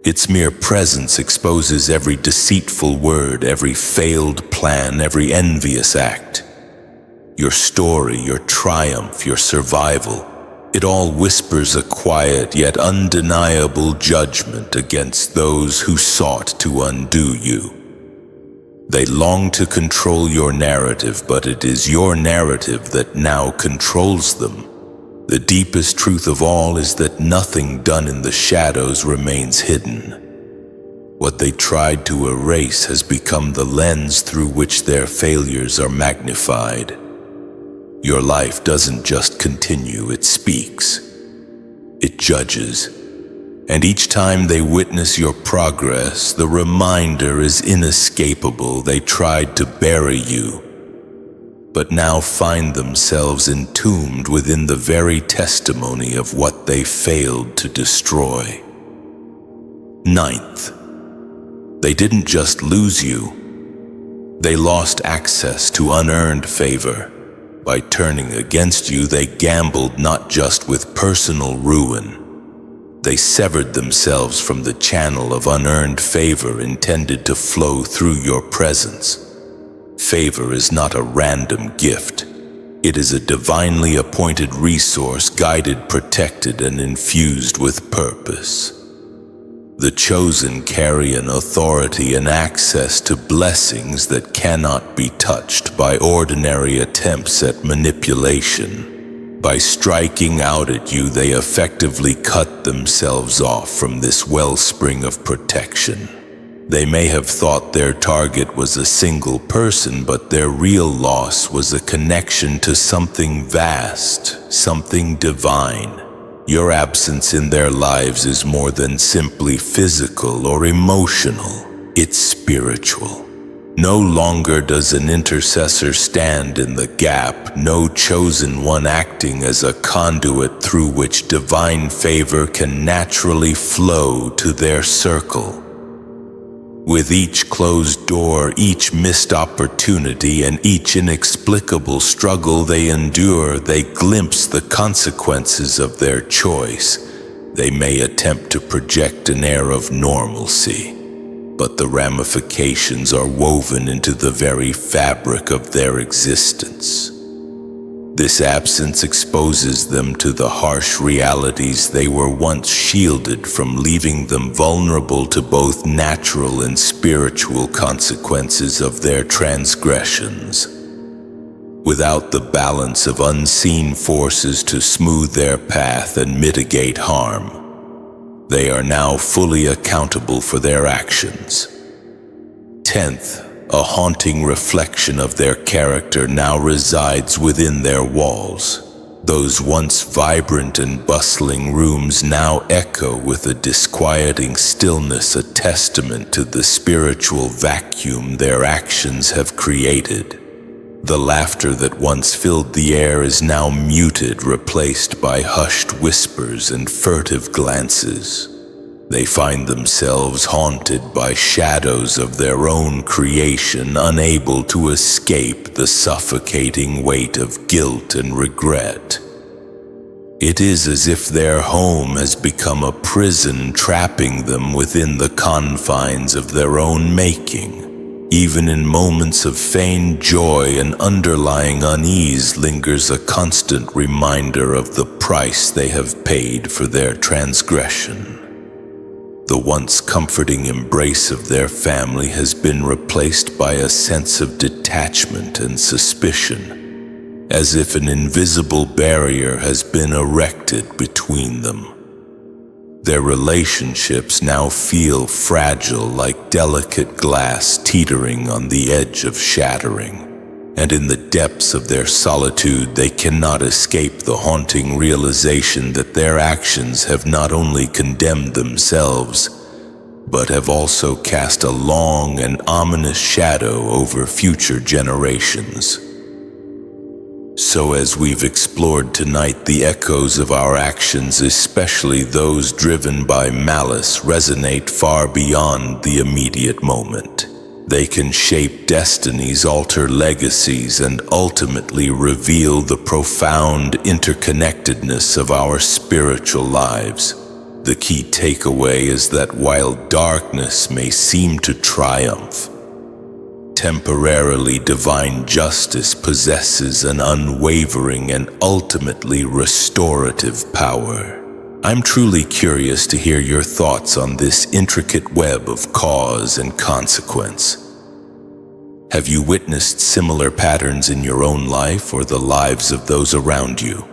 Its mere presence exposes every deceitful word, every failed plan, every envious act. Your story, your triumph, your survival, it all whispers a quiet yet undeniable judgment against those who sought to undo you. They long to control your narrative, but it is your narrative that now controls them. The deepest truth of all is that nothing done in the shadows remains hidden. What they tried to erase has become the lens through which their failures are magnified. Your life doesn't just continue, it speaks. It judges. And each time they witness your progress, the reminder is inescapable. They tried to bury you, but now find themselves entombed within the very testimony of what they failed to destroy. Ninth, they didn't just lose you. They lost access to unearned favor. By turning against you, they gambled not just with personal ruin. They severed themselves from the channel of unearned favor intended to flow through your presence. Favor is not a random gift. It is a divinely appointed resource, guided, protected, and infused with purpose. The chosen carry an authority and access to blessings that cannot be touched by ordinary attempts at manipulation. By striking out at you, they effectively cut themselves off from this wellspring of protection. They may have thought their target was a single person, but their real loss was a connection to something vast, something divine. Your absence in their lives is more than simply physical or emotional. It's spiritual. No longer does an intercessor stand in the gap, no chosen one acting as a conduit through which divine favor can naturally flow to their circle. With each closed door, each missed opportunity, and each inexplicable struggle they endure, they glimpse the consequences of their choice. They may attempt to project an air of normalcy, but the ramifications are woven into the very fabric of their existence. This absence exposes them to the harsh realities they were once shielded from, leaving them vulnerable to both natural and spiritual consequences of their transgressions. Without the balance of unseen forces to smooth their path and mitigate harm, they are now fully accountable for their actions. 10th, a haunting reflection of their character now resides within their walls. Those once vibrant and bustling rooms now echo with a disquieting stillness, a testament to the spiritual vacuum their actions have created. The laughter that once filled the air is now muted, replaced by hushed whispers and furtive glances. They find themselves haunted by shadows of their own creation, unable to escape the suffocating weight of guilt and regret. It is as if their home has become a prison, trapping them within the confines of their own making. Even in moments of feigned joy and underlying unease lingers a constant reminder of the price they have paid for their transgression. The once comforting embrace of their family has been replaced by a sense of detachment and suspicion, as if an invisible barrier has been erected between them. Their relationships now feel fragile, like delicate glass teetering on the edge of shattering. And in the depths of their solitude, they cannot escape the haunting realization that their actions have not only condemned themselves, but have also cast a long and ominous shadow over future generations. So as we've explored tonight, the echoes of our actions, especially those driven by malice, resonate far beyond the immediate moment. They can shape destinies, alter legacies, and ultimately reveal the profound interconnectedness of our spiritual lives. The key takeaway is that while darkness may seem to triumph, temporarily divine justice possesses an unwavering and ultimately restorative power. I'm truly curious to hear your thoughts on this intricate web of cause and consequence. Have you witnessed similar patterns in your own life or the lives of those around you?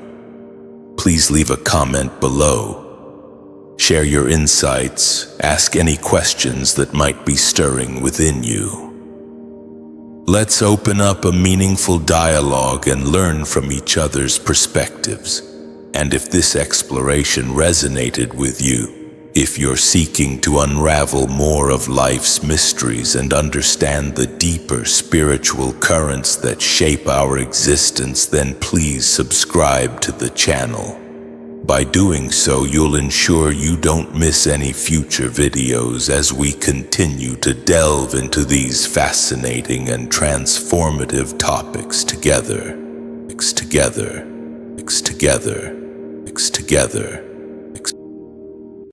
Please leave a comment below. Share your insights, ask any questions that might be stirring within you. Let's open up a meaningful dialogue and learn from each other's perspectives. And if this exploration resonated with you, if you're seeking to unravel more of life's mysteries and understand the deeper spiritual currents that shape our existence, then please subscribe to the channel. By doing so, you'll ensure you don't miss any future videos as we continue to delve into these fascinating and transformative topics together. Together.